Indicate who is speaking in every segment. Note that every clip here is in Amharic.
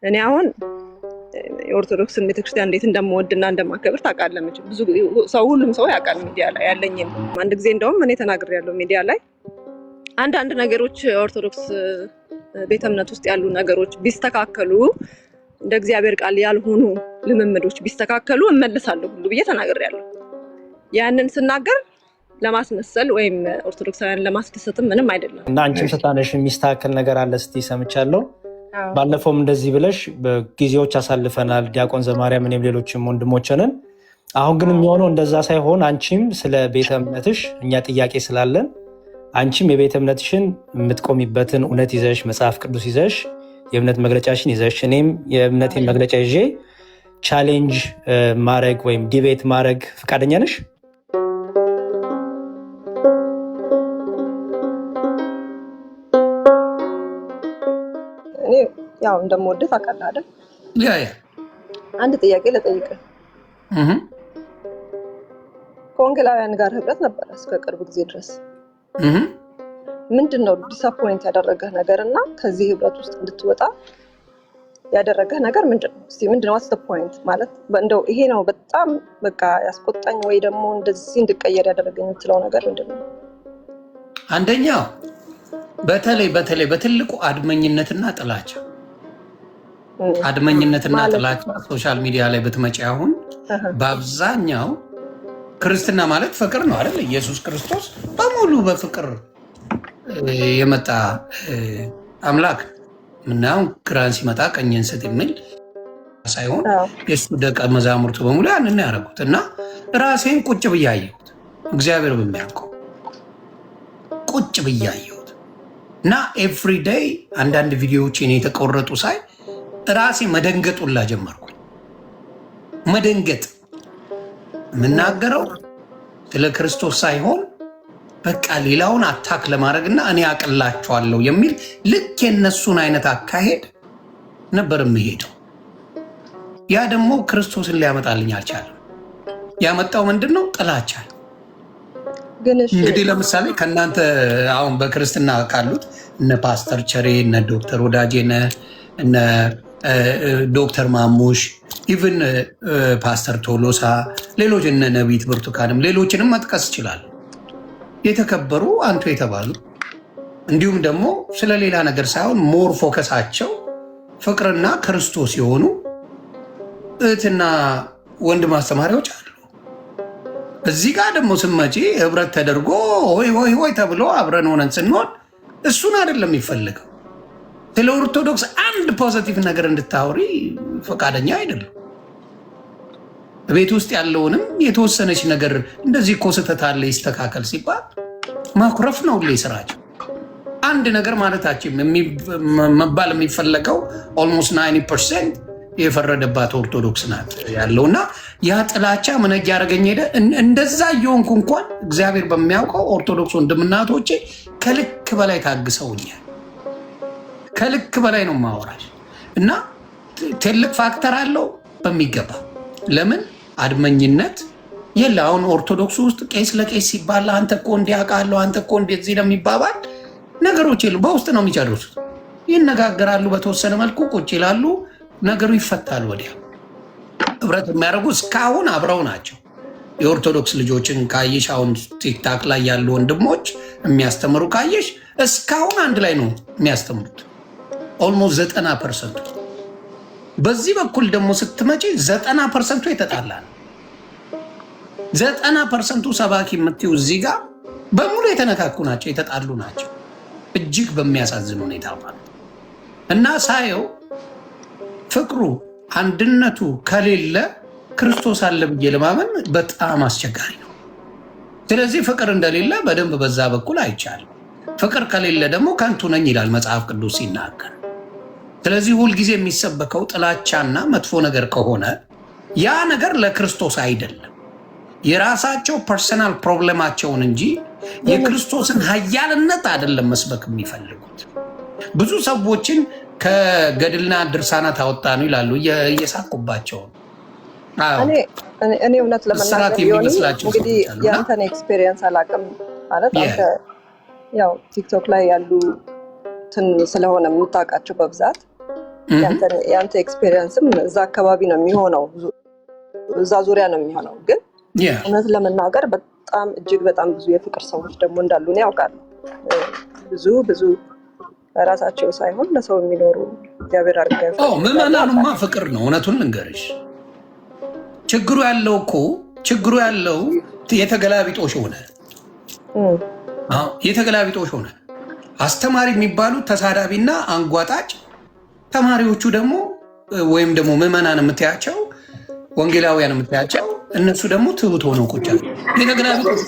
Speaker 1: እኔ አሁን የኦርቶዶክስን ቤተክርስቲያን እንዴት እንደምወድና እንደማከብር ታውቃለህ መቼም። ብዙ ሁሉም ሰው ያውቃል ሚዲያ ላይ ያለኝን። አንድ ጊዜ እንደውም እኔ ተናግሬያለሁ ሚዲያ ላይ አንዳንድ ነገሮች ኦርቶዶክስ ቤተ እምነት ውስጥ ያሉ ነገሮች ቢስተካከሉ እንደ እግዚአብሔር ቃል ያልሆኑ ልምምዶች ቢስተካከሉ እመለሳለሁ ሁሉ ብዬ ተናግሬያለሁ። ያንን ስናገር ለማስመሰል ወይም ኦርቶዶክሳውያን ለማስደሰት ምንም አይደለም።
Speaker 2: እና አንቺም ስታነሽ የሚስተካከል ነገር አለ ስትይ ሰምቻለሁ። ባለፈውም እንደዚህ ብለሽ በጊዜዎች አሳልፈናል ዲያቆን ዘማርያም እኔም ሌሎችም ወንድሞችንን። አሁን ግን የሚሆነው እንደዛ ሳይሆን አንቺም ስለ ቤተ እምነትሽ እኛ ጥያቄ ስላለን አንቺም የቤተ እምነትሽን የምትቆሚበትን እውነት ይዘሽ መጽሐፍ ቅዱስ ይዘሽ የእምነት መግለጫሽን ይዘሽ እኔም የእምነቴን መግለጫ ይዤ ቻሌንጅ ማድረግ ወይም ዲቤት ማድረግ ፈቃደኛ ነሽ?
Speaker 1: ያው እንደምወድህ ታውቃለህ አይደል? አንድ ጥያቄ ልጠይቅህ። ከወንጌላውያን ጋር ህብረት ነበረ እስከ ቅርብ ጊዜ ድረስ። ምንድነው ዲስአፖይንት ያደረገህ ነገር እና ከዚህ ህብረት ውስጥ እንድትወጣ ያደረገህ ነገር ምንድነው? እስቲ ምንድነው ዋትስ ዘ ፖይንት? ማለት እንደው ይሄ ነው በጣም በቃ ያስቆጣኝ ወይ ደግሞ እንደዚህ እንድቀየር ያደረገኝ የምትለው ነገር ምንድነው?
Speaker 3: አንደኛው በተለይ በትልቁ አድመኝነትና ጥላቻ ሶሻል ሚዲያ ላይ ብትመጪ አሁን በአብዛኛው ክርስትና ማለት ፍቅር ነው አይደል? ኢየሱስ ክርስቶስ በሙሉ በፍቅር የመጣ አምላክ ምናምን ግራን ሲመጣ ቀኝን ስጥ የሚል ሳይሆን የሱ ደቀ መዛሙርቱ በሙሉ ያንን ያደረጉት እና ራሴን ቁጭ ብያየሁት እግዚአብሔር በሚያውቀው ቁጭ ብያየሁት እና ኤቭሪዴይ አንዳንድ ቪዲዮዎችን የተቆረጡ ሳይ ራሴ መደንገጡላ ጀመርኩኝ። መደንገጥ የምናገረው ስለ ክርስቶስ ሳይሆን በቃ ሌላውን አታክ ለማድረግና እኔ አቅላቸዋለሁ የሚል ልክ የነሱን አይነት አካሄድ ነበር የምሄደው። ያ ደግሞ ክርስቶስን ሊያመጣልኝ አልቻለም። ያመጣው ምንድን ነው? ጥላቻ። እንግዲህ ለምሳሌ ከእናንተ አሁን በክርስትና ካሉት እነ ፓስተር ቸሬ፣ እነ ዶክተር ወዳጄ፣ እነ ዶክተር ማሙሽ፣ ኢቭን ፓስተር ቶሎሳ፣ ሌሎች እነ ነቢት ብርቱካንም ሌሎችንም መጥቀስ ይችላል። የተከበሩ አንቱ የተባሉ እንዲሁም ደግሞ ስለሌላ ነገር ሳይሆን ሞር ፎከሳቸው ፍቅርና ክርስቶስ የሆኑ እህትና ወንድም አስተማሪዎች አሉ። እዚህ ጋር ደግሞ ስመጪ ህብረት ተደርጎ ሆይ ተብሎ አብረን ሆነን ስንሆን እሱን አይደለም የሚፈልገው። ስለ ኦርቶዶክስ አንድ ፖዘቲቭ ነገር እንድታወሪ ፈቃደኛ አይደለም። ቤት ውስጥ ያለውንም የተወሰነች ነገር እንደዚህ እኮ ስህተት አለ ይስተካከል ሲባል ማኩረፍ ነው ሁሌ ስራቸው። አንድ ነገር ማለታችን መባል የሚፈለገው ኦልሞስት 90% የፈረደባት ኦርቶዶክስ ናት ያለውና ያ ጥላቻ ምን ያደረገኝ ሄደ። እንደዛ እየሆንኩ እንኳን እግዚአብሔር በሚያውቀው ኦርቶዶክስ ወንድምናቶቼ ከልክ በላይ ታግሰውኛል። ከልክ በላይ ነው ማወራሽ እና ትልቅ ፋክተር አለው በሚገባ። ለምን አድመኝነት የለ። አሁን ኦርቶዶክስ ውስጥ ቄስ ለቄስ ሲባል አንተ እኮ እንዲያውቃለሁ አንተ እኮ እንደዚህ ነው የሚባባል ነገሮች የሉ። በውስጥ ነው የሚጨርሱት። ይነጋገራሉ፣ በተወሰነ መልኩ ቁጭ ይላሉ፣ ነገሩ ይፈታል። ወዲያ ህብረት የሚያደርጉ እስካሁን አብረው ናቸው። የኦርቶዶክስ ልጆችን ካየሽ አሁን ቲክታክ ላይ ያሉ ወንድሞች የሚያስተምሩ ካየሽ እስካሁን አንድ ላይ ነው የሚያስተምሩት ኦልሞስት 90%። በዚህ በኩል ደግሞ ስትመጪ 90% የተጣላ ነው። 90% ሰባኪ የምትይው እዚህ ጋር በሙሉ የተነካኩ ናቸው፣ የተጣሉ ናቸው። እጅግ በሚያሳዝን ሁኔታ ማለት እና ሳየው ፍቅሩ አንድነቱ ከሌለ ክርስቶስ አለ ብዬ ለማመን በጣም አስቸጋሪ ነው። ስለዚህ ፍቅር እንደሌለ በደንብ በዛ በኩል አይቻልም። ፍቅር ከሌለ ደግሞ ከንቱ ነኝ ይላል መጽሐፍ ቅዱስ ሲናገር። ስለዚህ ሁልጊዜ የሚሰበከው ጥላቻና መጥፎ ነገር ከሆነ ያ ነገር ለክርስቶስ አይደለም፣ የራሳቸው ፐርሰናል ፕሮብሌማቸውን እንጂ የክርስቶስን ኃያልነት አይደለም መስበክ የሚፈልጉት። ብዙ ሰዎችን ከገድልና ድርሳናት አወጣ ነው ይላሉ እየሳቁባቸው።
Speaker 1: እኔ እውነት ለመናገር እንግዲህ የአንተን ኤክስፔሪየንስ አላውቅም ማለት አንተ ያው ቲክቶክ ላይ ያሉ ስለሆነ የምታውቃቸው በብዛት ያንተ ኤክስፔሪየንስም እዛ አካባቢ ነው የሚሆነው፣ እዛ ዙሪያ ነው የሚሆነው። ግን እውነት ለመናገር በጣም እጅግ በጣም ብዙ የፍቅር ሰዎች ደግሞ እንዳሉ ነው ያውቃሉ። ብዙ ራሳቸው ሳይሆን ለሰው የሚኖሩ እግዚአብሔር አድርገው።
Speaker 3: ምዕመናኑማ ፍቅር ነው። እውነቱን ልንገርሽ፣ ችግሩ ያለው የተገላቢጦሽ ሆነ። የተገላቢጦሽ ሆነ። አስተማሪ የሚባሉት ተሳዳቢና አንጓጣጭ፣ ተማሪዎቹ ደግሞ ወይም ደግሞ ምዕመናን የምታያቸው ወንጌላውያን የምታያቸው እነሱ ደግሞ ትሁት ሆነው ቁጭ ያሉ የተገላቢጦሽ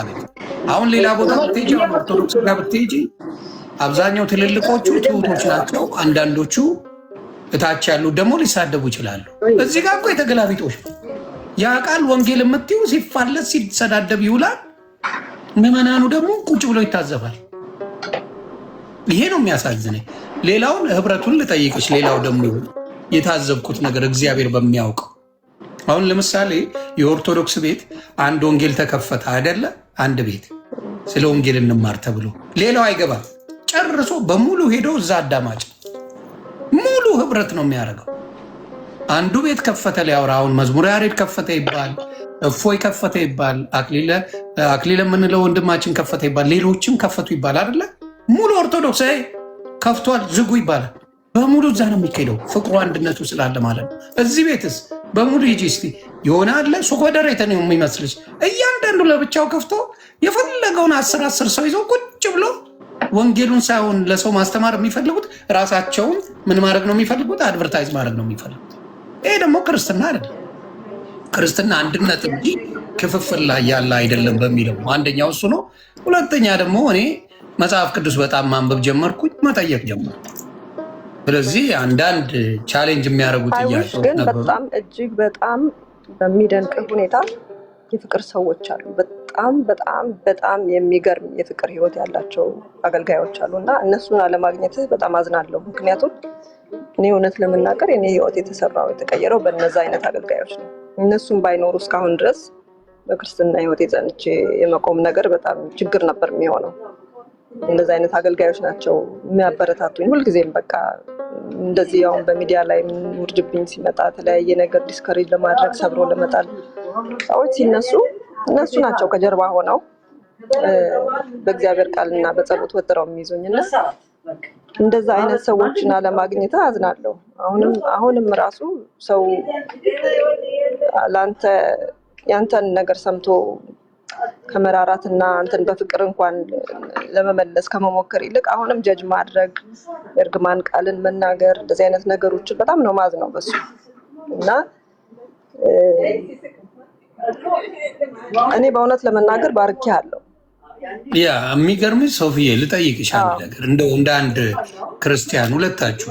Speaker 3: ነው። አሁን ሌላ ቦታ ብትሄጂ፣ ኦርቶዶክስ ጋር ብትሄጂ አብዛኛው ትልልቆቹ ትሁቶች ናቸው። አንዳንዶቹ እታች ያሉት ደግሞ ሊሳደቡ ይችላሉ። እዚህ ጋር እኮ የተገላቢጦሽ ያ ቃል ወንጌል የምትይው ሲፋለስ ሲሰዳደብ ይውላል። ምዕመናኑ ደግሞ ቁጭ ብሎ ይታዘባል። ይሄ ነው የሚያሳዝነኝ። ሌላውን ህብረቱን ልጠይቅሽ። ሌላው ደግሞ የታዘብኩት ነገር እግዚአብሔር በሚያውቀው አሁን ለምሳሌ የኦርቶዶክስ ቤት አንድ ወንጌል ተከፈተ አይደለ? አንድ ቤት ስለ ወንጌል እንማር ተብሎ ሌላው አይገባም። ጨርሶ በሙሉ ሄዶ እዛ አዳማጭ ሙሉ ህብረት ነው የሚያደርገው። አንዱ ቤት ከፈተ ሊያወራ፣ አሁን መዝሙረ ያሬድ ከፈተ ይባል፣ እፎይ ከፈተ ይባል፣ አክሊለ የምንለው ወንድማችን ከፈተ ይባል፣ ሌሎችም ከፈቱ ይባል አይደለ? ሙሉ ኦርቶዶክስ ከፍቷል ዝጉ ይባላል። በሙሉ እዛ ነው የሚካሄደው። ፍቅሩ አንድነቱ ስላለ ማለት ነው። እዚህ ቤትስ በሙሉ ሂጂ እስኪ የሆነ አለ ሱቅ ወደሬት ነው የሚመስልሽ። እያንዳንዱ ለብቻው ከፍቶ የፈለገውን 10 ሰው ይዘው ቁጭ ብሎ ወንጌሉን ሳይሆን ለሰው ማስተማር የሚፈልጉት ራሳቸውን ምን ማድረግ ነው የሚፈልጉት? አድቨርታይዝ ማድረግ ነው የሚፈልጉት። ይሄ ደግሞ ክርስትና አይደለም። ክርስትና አንድነት እንጂ ክፍፍል ላይ ያለ አይደለም በሚለው አንደኛው እሱ ነው። ሁለተኛ ደግሞ እኔ መጽሐፍ ቅዱስ በጣም ማንበብ ጀመርኩኝ፣ መጠየቅ ጀመርኩ። ስለዚህ አንዳንድ ቻሌንጅ የሚያደርጉት ጥያቄዎች
Speaker 1: ግን በጣም እጅግ በጣም በሚደንቅ ሁኔታ የፍቅር ሰዎች አሉ። በጣም የሚገርም የፍቅር ህይወት ያላቸው አገልጋዮች አሉ እና እነሱን አለማግኘት በጣም አዝናለሁ። ምክንያቱም እኔ እውነት ለመናገር የኔ ህይወት የተሰራው የተቀየረው በእነዛ አይነት አገልጋዮች ነው። እነሱም ባይኖሩ እስካሁን ድረስ በክርስትና ህይወት የጸንቼ የመቆም ነገር በጣም ችግር ነበር የሚሆነው። እንደዚህ አይነት አገልጋዮች ናቸው የሚያበረታቱኝ ሁልጊዜም። በቃ እንደዚህ አሁን በሚዲያ ላይ ውርጅብኝ ሲመጣ የተለያየ ነገር ዲስከሬጅ ለማድረግ ሰብሮ ለመጣል ሰዎች ሲነሱ እነሱ ናቸው ከጀርባ ሆነው በእግዚአብሔር ቃልና በጸሎት ወጥረው የሚይዙኝ እና እንደዛ አይነት ሰዎችን አለማግኘት አዝናለሁ። አሁንም ራሱ ሰው ለአንተ ያንተን ነገር ሰምቶ ከመራራትና አንተን በፍቅር እንኳን ለመመለስ ከመሞከር ይልቅ አሁንም ጀጅ ማድረግ፣ እርግማን ቃልን መናገር፣ እንደዚህ አይነት ነገሮችን በጣም ነው ማዝነው በሱ እና እኔ በእውነት ለመናገር ባርኬሃለሁ።
Speaker 3: ያ የሚገርምሽ ሶፊዬ ልጠይቅሽ አንድ ነገር እንደው እንደ አንድ ክርስቲያን ሁለታችሁ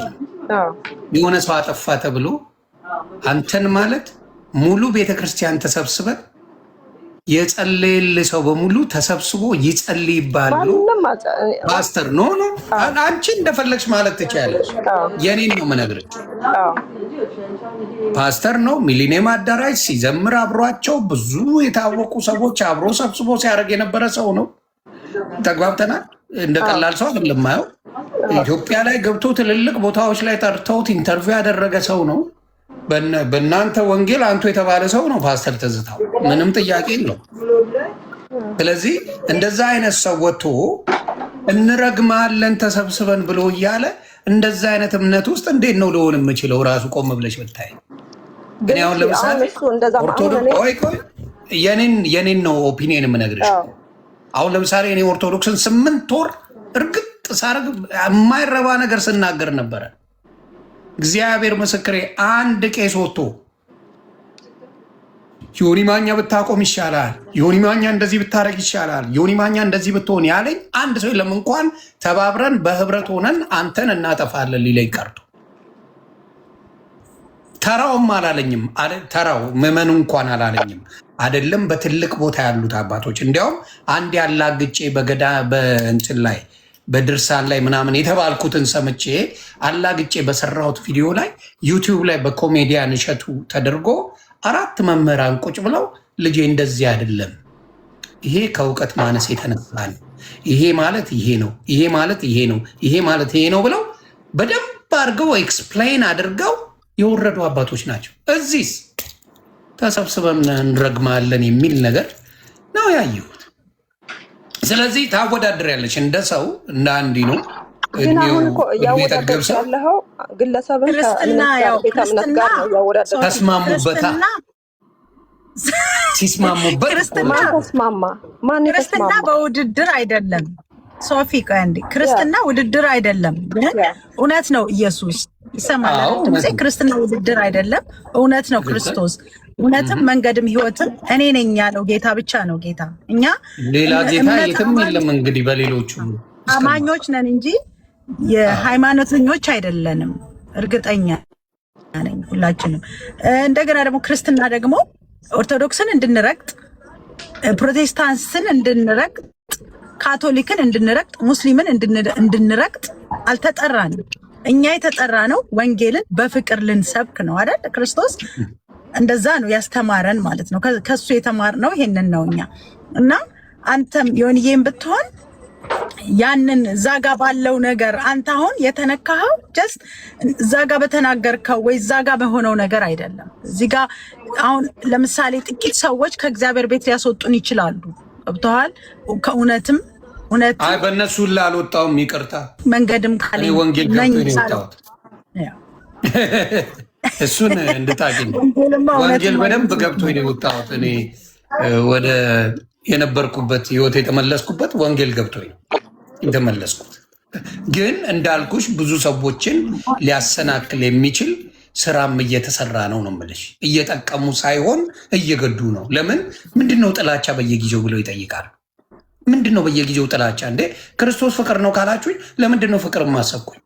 Speaker 3: የሆነ ሰው አጠፋ ተብሎ አንተን ማለት ሙሉ ቤተክርስቲያን ተሰብስበን የጸለየልህ ሰው በሙሉ ተሰብስቦ ይጸልይ ይባሉ። ፓስተር ኖ አንቺ እንደፈለግሽ ማለት ትችያለሽ። የኔን ነው የምነግርሽ። ፓስተር ነው ሚሊኒየም አዳራሽ ሲዘምር አብሯቸው ብዙ የታወቁ ሰዎች አብሮ ሰብስቦ ሲያደርግ የነበረ ሰው ነው። ተግባብተናል። እንደ ቀላል ሰው አይደለም ማየው። ኢትዮጵያ ላይ ገብቶ ትልልቅ ቦታዎች ላይ ጠርተውት ኢንተርቪው ያደረገ ሰው ነው። በእናንተ ወንጌል አንቱ የተባለ ሰው ነው ፓስተር ትዝታው፣ ምንም ጥያቄ የለው። ስለዚህ እንደዛ አይነት ሰው ወጥቶ እንረግማለን ተሰብስበን ብሎ እያለ እንደዛ አይነት እምነት ውስጥ እንዴት ነው ልሆን የምችለው? ራሱ ቆም ብለሽ ብታይ። ግን አሁን ለምሳሌ ኦርቶዶክስ የኔን ነው ኦፒኒየን የምነግርሽ። አሁን ለምሳሌ እኔ ኦርቶዶክስን 8 ወር እርግጥ ሳረግ የማይረባ ነገር ስናገር ነበረ። እግዚአብሔር ምስክሬ፣ አንድ ቄስ ወጥቶ ዮኒ ማኛ ብታቆም ይሻላል፣ ዮኒ ማኛ እንደዚህ ብታረግ ይሻላል፣ ዮኒ ማኛ እንደዚህ ብትሆን ያለኝ አንድ ሰው የለም። እንኳን ተባብረን በህብረት ሆነን አንተን እናጠፋለን ሊለኝ ቀርቶ ተራውም አላለኝም። ተራው ምዕመኑ እንኳን አላለኝም። አይደለም በትልቅ ቦታ ያሉት አባቶች። እንዲያውም አንድ ያላግጬ በገዳ በእንትን ላይ በድርሳን ላይ ምናምን የተባልኩትን ሰምቼ አላግጬ በሰራሁት ቪዲዮ ላይ ዩቲዩብ ላይ በኮሜዲያን እሸቱ ተደርጎ 4 መምህራን ቁጭ ብለው ልጄ እንደዚህ አይደለም፣ ይሄ ከእውቀት ማነስ የተነሳ ነው፣ ይሄ ማለት ይሄ ነው፣ ይሄ ማለት ይሄ ነው፣ ይሄ ማለት ይሄ ነው ብለው በደንብ አድርገው ኤክስፕሌን አድርገው የወረዱ አባቶች ናቸው። እዚህስ ተሰብስበን እንረግማለን የሚል ነገር ነው ያየሁት። ስለዚህ ታወዳድሪያለሽ እንደ ሰው እንደ አንዲ ነው
Speaker 1: ግን አሁን እኮ እያወዳደርሽ ያለኸው ግለሰብን ከቤተ እምነት ጋር ነው እያወዳደርሽ።
Speaker 3: ተስማሙበታ ሲስማሙበት
Speaker 1: ማን
Speaker 4: ክርስትና በውድድር አይደለም። ሶፊ ቀንዲ ክርስትና ውድድር አይደለም። እውነት ነው። ኢየሱስ ይሰማል። ክርስትና ውድድር አይደለም። እውነት ነው። ክርስቶስ እውነትም መንገድም ህይወትም እኔ ነኝ ያለው ጌታ ብቻ ነው ጌታ። እኛ
Speaker 3: ሌላ ጌታ የትም የለም። እንግዲህ በሌሎቹ
Speaker 4: አማኞች ነን እንጂ የሃይማኖተኞች አይደለንም። እርግጠኛ ነኝ ሁላችንም። እንደገና ደግሞ ክርስትና ደግሞ ኦርቶዶክስን እንድንረግጥ፣ ፕሮቴስታንትን እንድንረግጥ፣ ካቶሊክን እንድንረግጥ፣ ሙስሊምን እንድንረግጥ አልተጠራንም። እኛ የተጠራ ነው ወንጌልን በፍቅር ልንሰብክ ነው አይደል? ክርስቶስ እንደዛ ነው ያስተማረን ማለት ነው። ከሱ የተማርነው ይሄንን ነው እኛ እና አንተም ዮኒዬም ብትሆን ያንን ዛጋ ባለው ነገር አንተ አሁን የተነካኸው ጀስት ዛጋ በተናገርከው ወይ ዛጋ በሆነው ነገር አይደለም። እዚህ ጋር አሁን ለምሳሌ ጥቂት ሰዎች ከእግዚአብሔር ቤት ሊያስወጡን ይችላሉ። ገብቶሃል? ከእውነትም
Speaker 3: አይ በእነሱ ላልወጣውም ይቅርታ
Speaker 4: መንገድም ካለ
Speaker 3: ወንጌል ገብቶ ነው እሱን እንድታገኝ ወንጌል በደንብ ገብቶ ነው የወጣሁት። እኔ ወደ የነበርኩበት ህይወት የተመለስኩበት ወንጌል ገብቶ ነው የተመለስኩት። ግን እንዳልኩሽ ብዙ ሰዎችን ሊያሰናክል የሚችል ስራም እየተሰራ ነው ነው የምልሽ። እየጠቀሙ ሳይሆን እየገዱ ነው። ለምን ምንድነው ጥላቻ በየጊዜው ብለው ይጠይቃሉ። ምንድነው በየጊዜው ጥላቻ? እንዴ ክርስቶስ ፍቅር ነው ካላችሁኝ ለምንድነው ፍቅር ማሰብኩኝ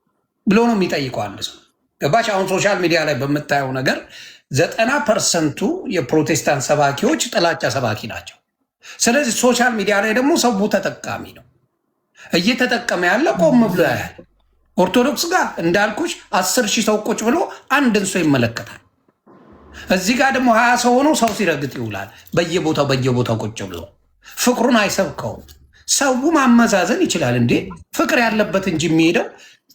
Speaker 3: ብሎ ነው የሚጠይቀው አንድ ሰው። ገባሽ? አሁን ሶሻል ሚዲያ ላይ በምታየው ነገር 90% የፕሮቴስታንት ሰባኪዎች ጥላቻ ሰባኪ ናቸው። ስለዚህ ሶሻል ሚዲያ ላይ ደግሞ ሰው ተጠቃሚ ነው። እየተጠቀመ ያለ ቆም ብሎ ያያል። ኦርቶዶክስ ጋር እንዳልኩሽ 10,000 ሰው ቁጭ ብሎ አንድን ሰው ይመለከታል። እዚህ ጋር ደግሞ 20 ሰው ሆኖ ሰው ሲረግጥ ይውላል። በየቦታው ቁጭ ብሎ ፍቅሩን አይሰብከውም። ሰው ማመዛዘን ይችላል። እንዴ ፍቅር ያለበት እንጂ የሚሄደው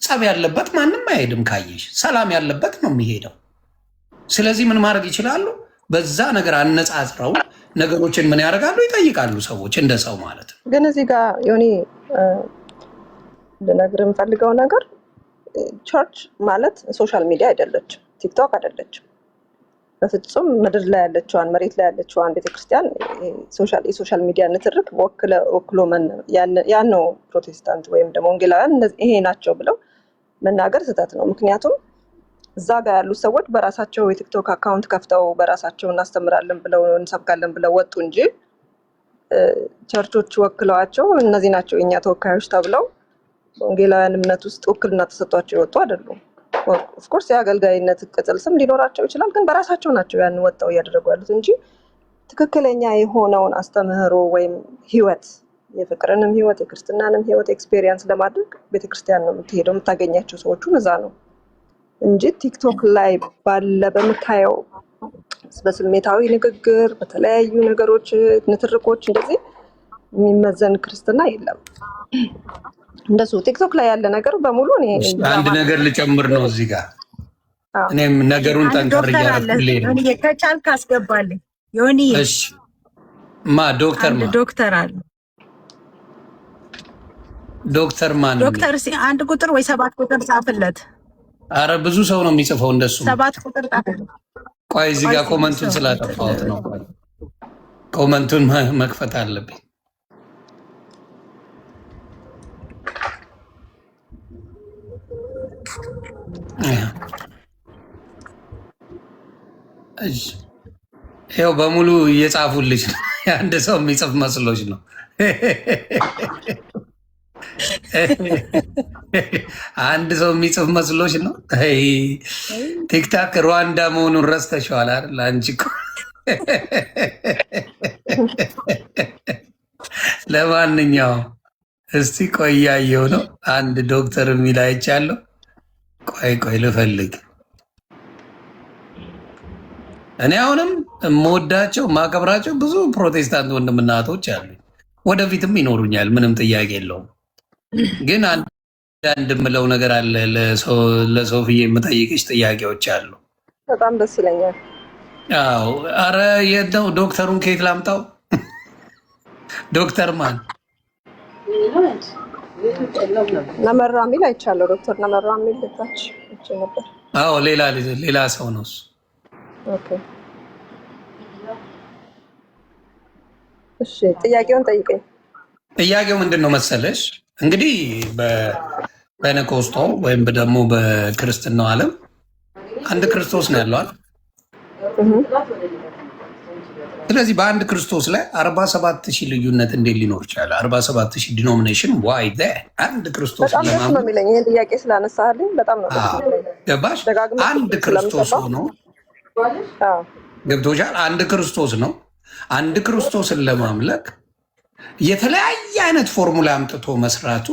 Speaker 3: ጸብ ያለበት ማንም አይሄድም። ካየሽ ሰላም ያለበት ነው የሚሄደው። ስለዚህ ምን ማድረግ ይችላሉ? በዛ ነገር አነጻጽረው ነገሮችን ምን ያደርጋሉ? ይጠይቃሉ ሰዎች እንደ ሰው ማለት ነው።
Speaker 1: ግን እዚህ ጋር ዮኒ ልነግርህ የምፈልገው ነገር ቸርች ማለት ሶሻል ሚዲያ አይደለችም፣ ቲክቶክ አይደለችም። በፍጹም ምድር ላይ ያለችዋን መሬት ላይ ያለችዋን ቤተክርስቲያን የሶሻል ሚዲያ ንትርክ ወክሎ ያን ነው ፕሮቴስታንት ወይም ደግሞ ወንጌላውያን ይሄ ናቸው ብለው መናገር ስህተት ነው። ምክንያቱም እዛ ጋር ያሉ ሰዎች በራሳቸው የቲክቶክ አካውንት ከፍተው በራሳቸው እናስተምራለን ብለው እንሰብካለን ብለው ወጡ እንጂ ቸርቾች ወክለዋቸው እነዚህ ናቸው የኛ ተወካዮች ተብለው በወንጌላውያን እምነት ውስጥ ውክልና ተሰጥቷቸው የወጡ አይደሉም። ኦፍኮርስ የአገልጋይነት ቅጽል ስም ሊኖራቸው ይችላል፣ ግን በራሳቸው ናቸው ያን ወጣው እያደረጉ ያሉት እንጂ ትክክለኛ የሆነውን አስተምህሮ ወይም ህይወት የፍቅርንም ህይወት የክርስትናንም ህይወት ኤክስፔሪየንስ ለማድረግ ቤተክርስቲያን ነው የምትሄደው። የምታገኛቸው ሰዎቹን እዛ ነው እንጂ ቲክቶክ ላይ ባለ በምታየው በስሜታዊ ንግግር በተለያዩ ነገሮች ንትርኮች እንደዚህ የሚመዘን ክርስትና የለም። እንደሱ ቲክቶክ ላይ ያለ ነገር በሙሉ እኔ
Speaker 3: አንድ ነገር ልጨምር ነው እዚህ ጋር እኔም ነገሩን ጠንከር እያደረኩልኝ ነው።
Speaker 4: ከቻልክ አስገባልኝ ዮኒ።
Speaker 3: እሺ ዶክተር አለ ዶክተር ማን
Speaker 4: ዶክተር አንድ ቁጥር ወይ 7 ቁጥር ጻፍለት።
Speaker 3: አረ ብዙ ሰው ነው የሚጽፈው እንደሱ
Speaker 4: 7 ቁጥር ጻፍለት።
Speaker 3: ቆይ እዚህ ጋር ኮመንቱን ስላጠፋሁት ነው። ኮመንቱን መክፈት አለብኝ። ይኸው በሙሉ እየጻፉልሽ ነው። አንድ ሰው የሚጽፍ መስሎች ነው። አንድ ሰው የሚጽፍ መስሎች ነው። ቲክታክ ሩዋንዳ መሆኑን ረስተሽዋል አይደል? አንቺ እኮ ለማንኛውም እስቲ ቆይ እያየሁ ነው። አንድ ዶክተር የሚል አይቻለሁ። ቆይ ልፈልግ። እኔ አሁንም የምወዳቸው ማከብራቸው ብዙ ፕሮቴስታንት ወንድምና እህቶች አሉ። ወደፊትም ይኖሩኛል፣ ምንም ጥያቄ የለውም። ግን እንደምለው ነገር አለ። ለሶፊዬ የምጠይቅሽ ጥያቄዎች አሉ።
Speaker 1: በጣም ደስ ይለኛል።
Speaker 3: አዎ። አረ የት ነው ዶክተሩን ከየት ላምጣው? ዶክተር ማን
Speaker 1: ነመራ ሚል አይቻለሁ። ዶክተር ነመራ ሚል ልታች እቺ ነበር።
Speaker 3: አዎ ሌላ ሰው ነው እሱ።
Speaker 1: ኦኬ እሺ፣ ጥያቄውን ጠይቀኝ።
Speaker 3: ጥያቄው ምንድን ነው መሰለሽ? እንግዲህ በፔንቴኮስታል ወይም ደግሞ በክርስትናው ዓለም አንድ ክርስቶስ ነው ያለው። ስለዚህ በአንድ ክርስቶስ ላይ 47,000 ልዩነት እንዴት ሊኖር ይችላል? 47,000 ዲኖሚኔሽን ዋይ አንድ ክርስቶስ
Speaker 1: በጣም ደስ ነው የሚለኝ ይሄን ጥያቄ ስላነሳልኝ በጣም ነው ደስ የሚለኝ።
Speaker 3: ገባሽ? አንድ ክርስቶስ ሆኖ ገብቶሻል? አንድ ክርስቶስ ነው። አንድ ክርስቶስን ለማምለክ የተለያየ አይነት ፎርሙላ አምጥቶ መስራቱ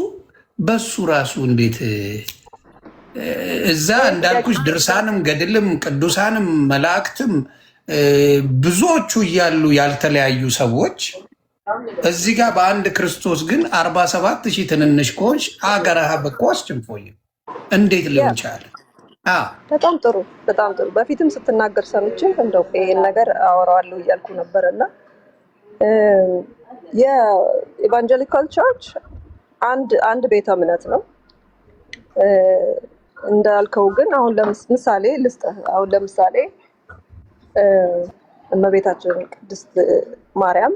Speaker 3: በሱ ራሱ እንዴት እዛ እንዳልኩሽ ድርሳንም ገድልም ቅዱሳንም መላእክትም ብዙዎቹ እያሉ ያልተለያዩ ሰዎች እዚህ ጋር በአንድ ክርስቶስ ግን 47,000 ትንንሽ ከሆንሽ አገራህ በቆስ ጭንፎይ እንዴት ሊሆን ቻለ?
Speaker 1: በጣም ጥሩ በጣም ጥሩ። በፊትም ስትናገር ሰምቼ እንደው ይሄን ነገር አወራዋለሁ እያልኩ ነበርና የኢቫንጀሊካል ቸርች አንድ ቤተ እምነት ነው እንዳልከው። ግን አሁን ለምሳሌ ልስጥህ። አሁን ለምሳሌ እመቤታችን ቅድስት ማርያም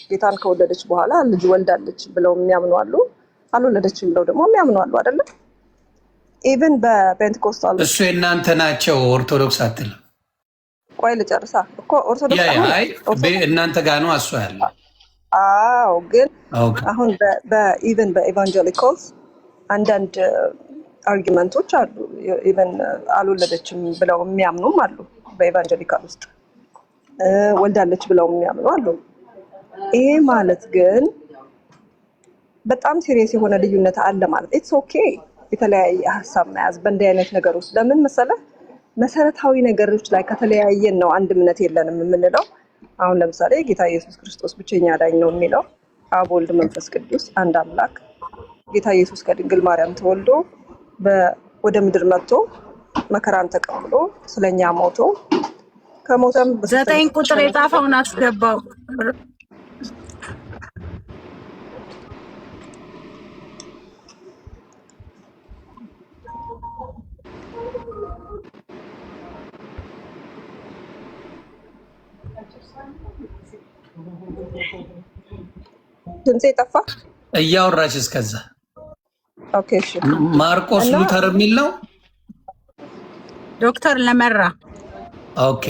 Speaker 1: ጌታን ከወለደች በኋላ ልጅ ወልዳለች ብለው የሚያምኑ አሉ፣ አልወለደችም ብለው ደግሞ የሚያምኑ አሉ አይደለም። ኢቭን በፔንቴኮስታል
Speaker 3: እሱ የእናንተ ናቸው። ኦርቶዶክስ አትልም።
Speaker 1: ቆይ ልጨርሳ እኮ ኦርቶዶክስ
Speaker 3: እናንተ ጋር ነው እሱ ያለ።
Speaker 1: አዎ ግን አሁን በኢቭን በኢቫንጀሊካልስ አንዳንድ አርጊመንቶች አሉ። ኢቭን አልወለደችም ብለው የሚያምኑም አሉ። በኢቫንጀሊካል ውስጥ ወልዳለች ብለው የሚያምኑ አሉ። ይሄ ማለት ግን በጣም ሲሪየስ የሆነ ልዩነት አለ ማለት ኢትስ ኦኬ። የተለያየ ሀሳብ መያዝ በእንዲህ አይነት ነገር ውስጥ ለምን መሰለህ? መሰረታዊ ነገሮች ላይ ከተለያየን ነው አንድ እምነት የለንም የምንለው። አሁን ለምሳሌ ጌታ ኢየሱስ ክርስቶስ ብቸኛ አዳኝ ነው የሚለው፣ አብ ወልድ መንፈስ ቅዱስ አንድ አምላክ፣ ጌታ ኢየሱስ ከድንግል ማርያም ተወልዶ ወደ ምድር መጥቶ መከራን ተቀብሎ ስለኛ ሞቶ ከሞተም
Speaker 4: 9 ቁጥር የጻፈውን አስገባው።
Speaker 1: ድምጼ ጠፋ
Speaker 3: እያወራች እስከዛ።
Speaker 1: ኦኬ እሺ።
Speaker 3: ማርቆስ ሉተር የሚል ነው
Speaker 4: ዶክተር ለመራ።
Speaker 3: ኦኬ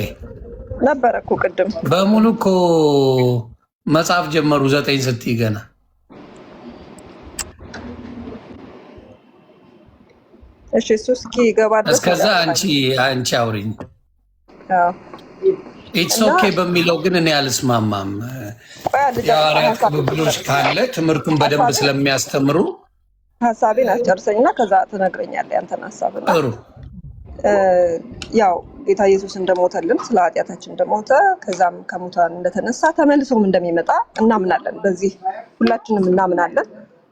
Speaker 1: ነበረ እኮ ቅድም
Speaker 3: በሙሉ እኮ መጽሐፍ ጀመሩ 9 ስትይ ገና።
Speaker 1: እሺ እሱ እስኪ ገባ ድረስ
Speaker 3: እስከዛ አንቺ አውሪኝ። ኢትስ ኦኬ በሚለው ግን እኔ አልስማማም። የሐዋርያት ቅብብሎች ካለ ትምህርቱን በደንብ ስለሚያስተምሩ
Speaker 1: ሀሳቤን አስጨርሰኝና ከዛ ትነግረኛለህ ያንተን ሀሳብ።
Speaker 3: ጥሩ።
Speaker 1: ያው ጌታ ኢየሱስ እንደሞተልን ስለ ኃጢአታችን እንደሞተ ከዛም ከሙታን እንደተነሳ ተመልሶም እንደሚመጣ እናምናለን። በዚህ ሁላችንም እናምናለን።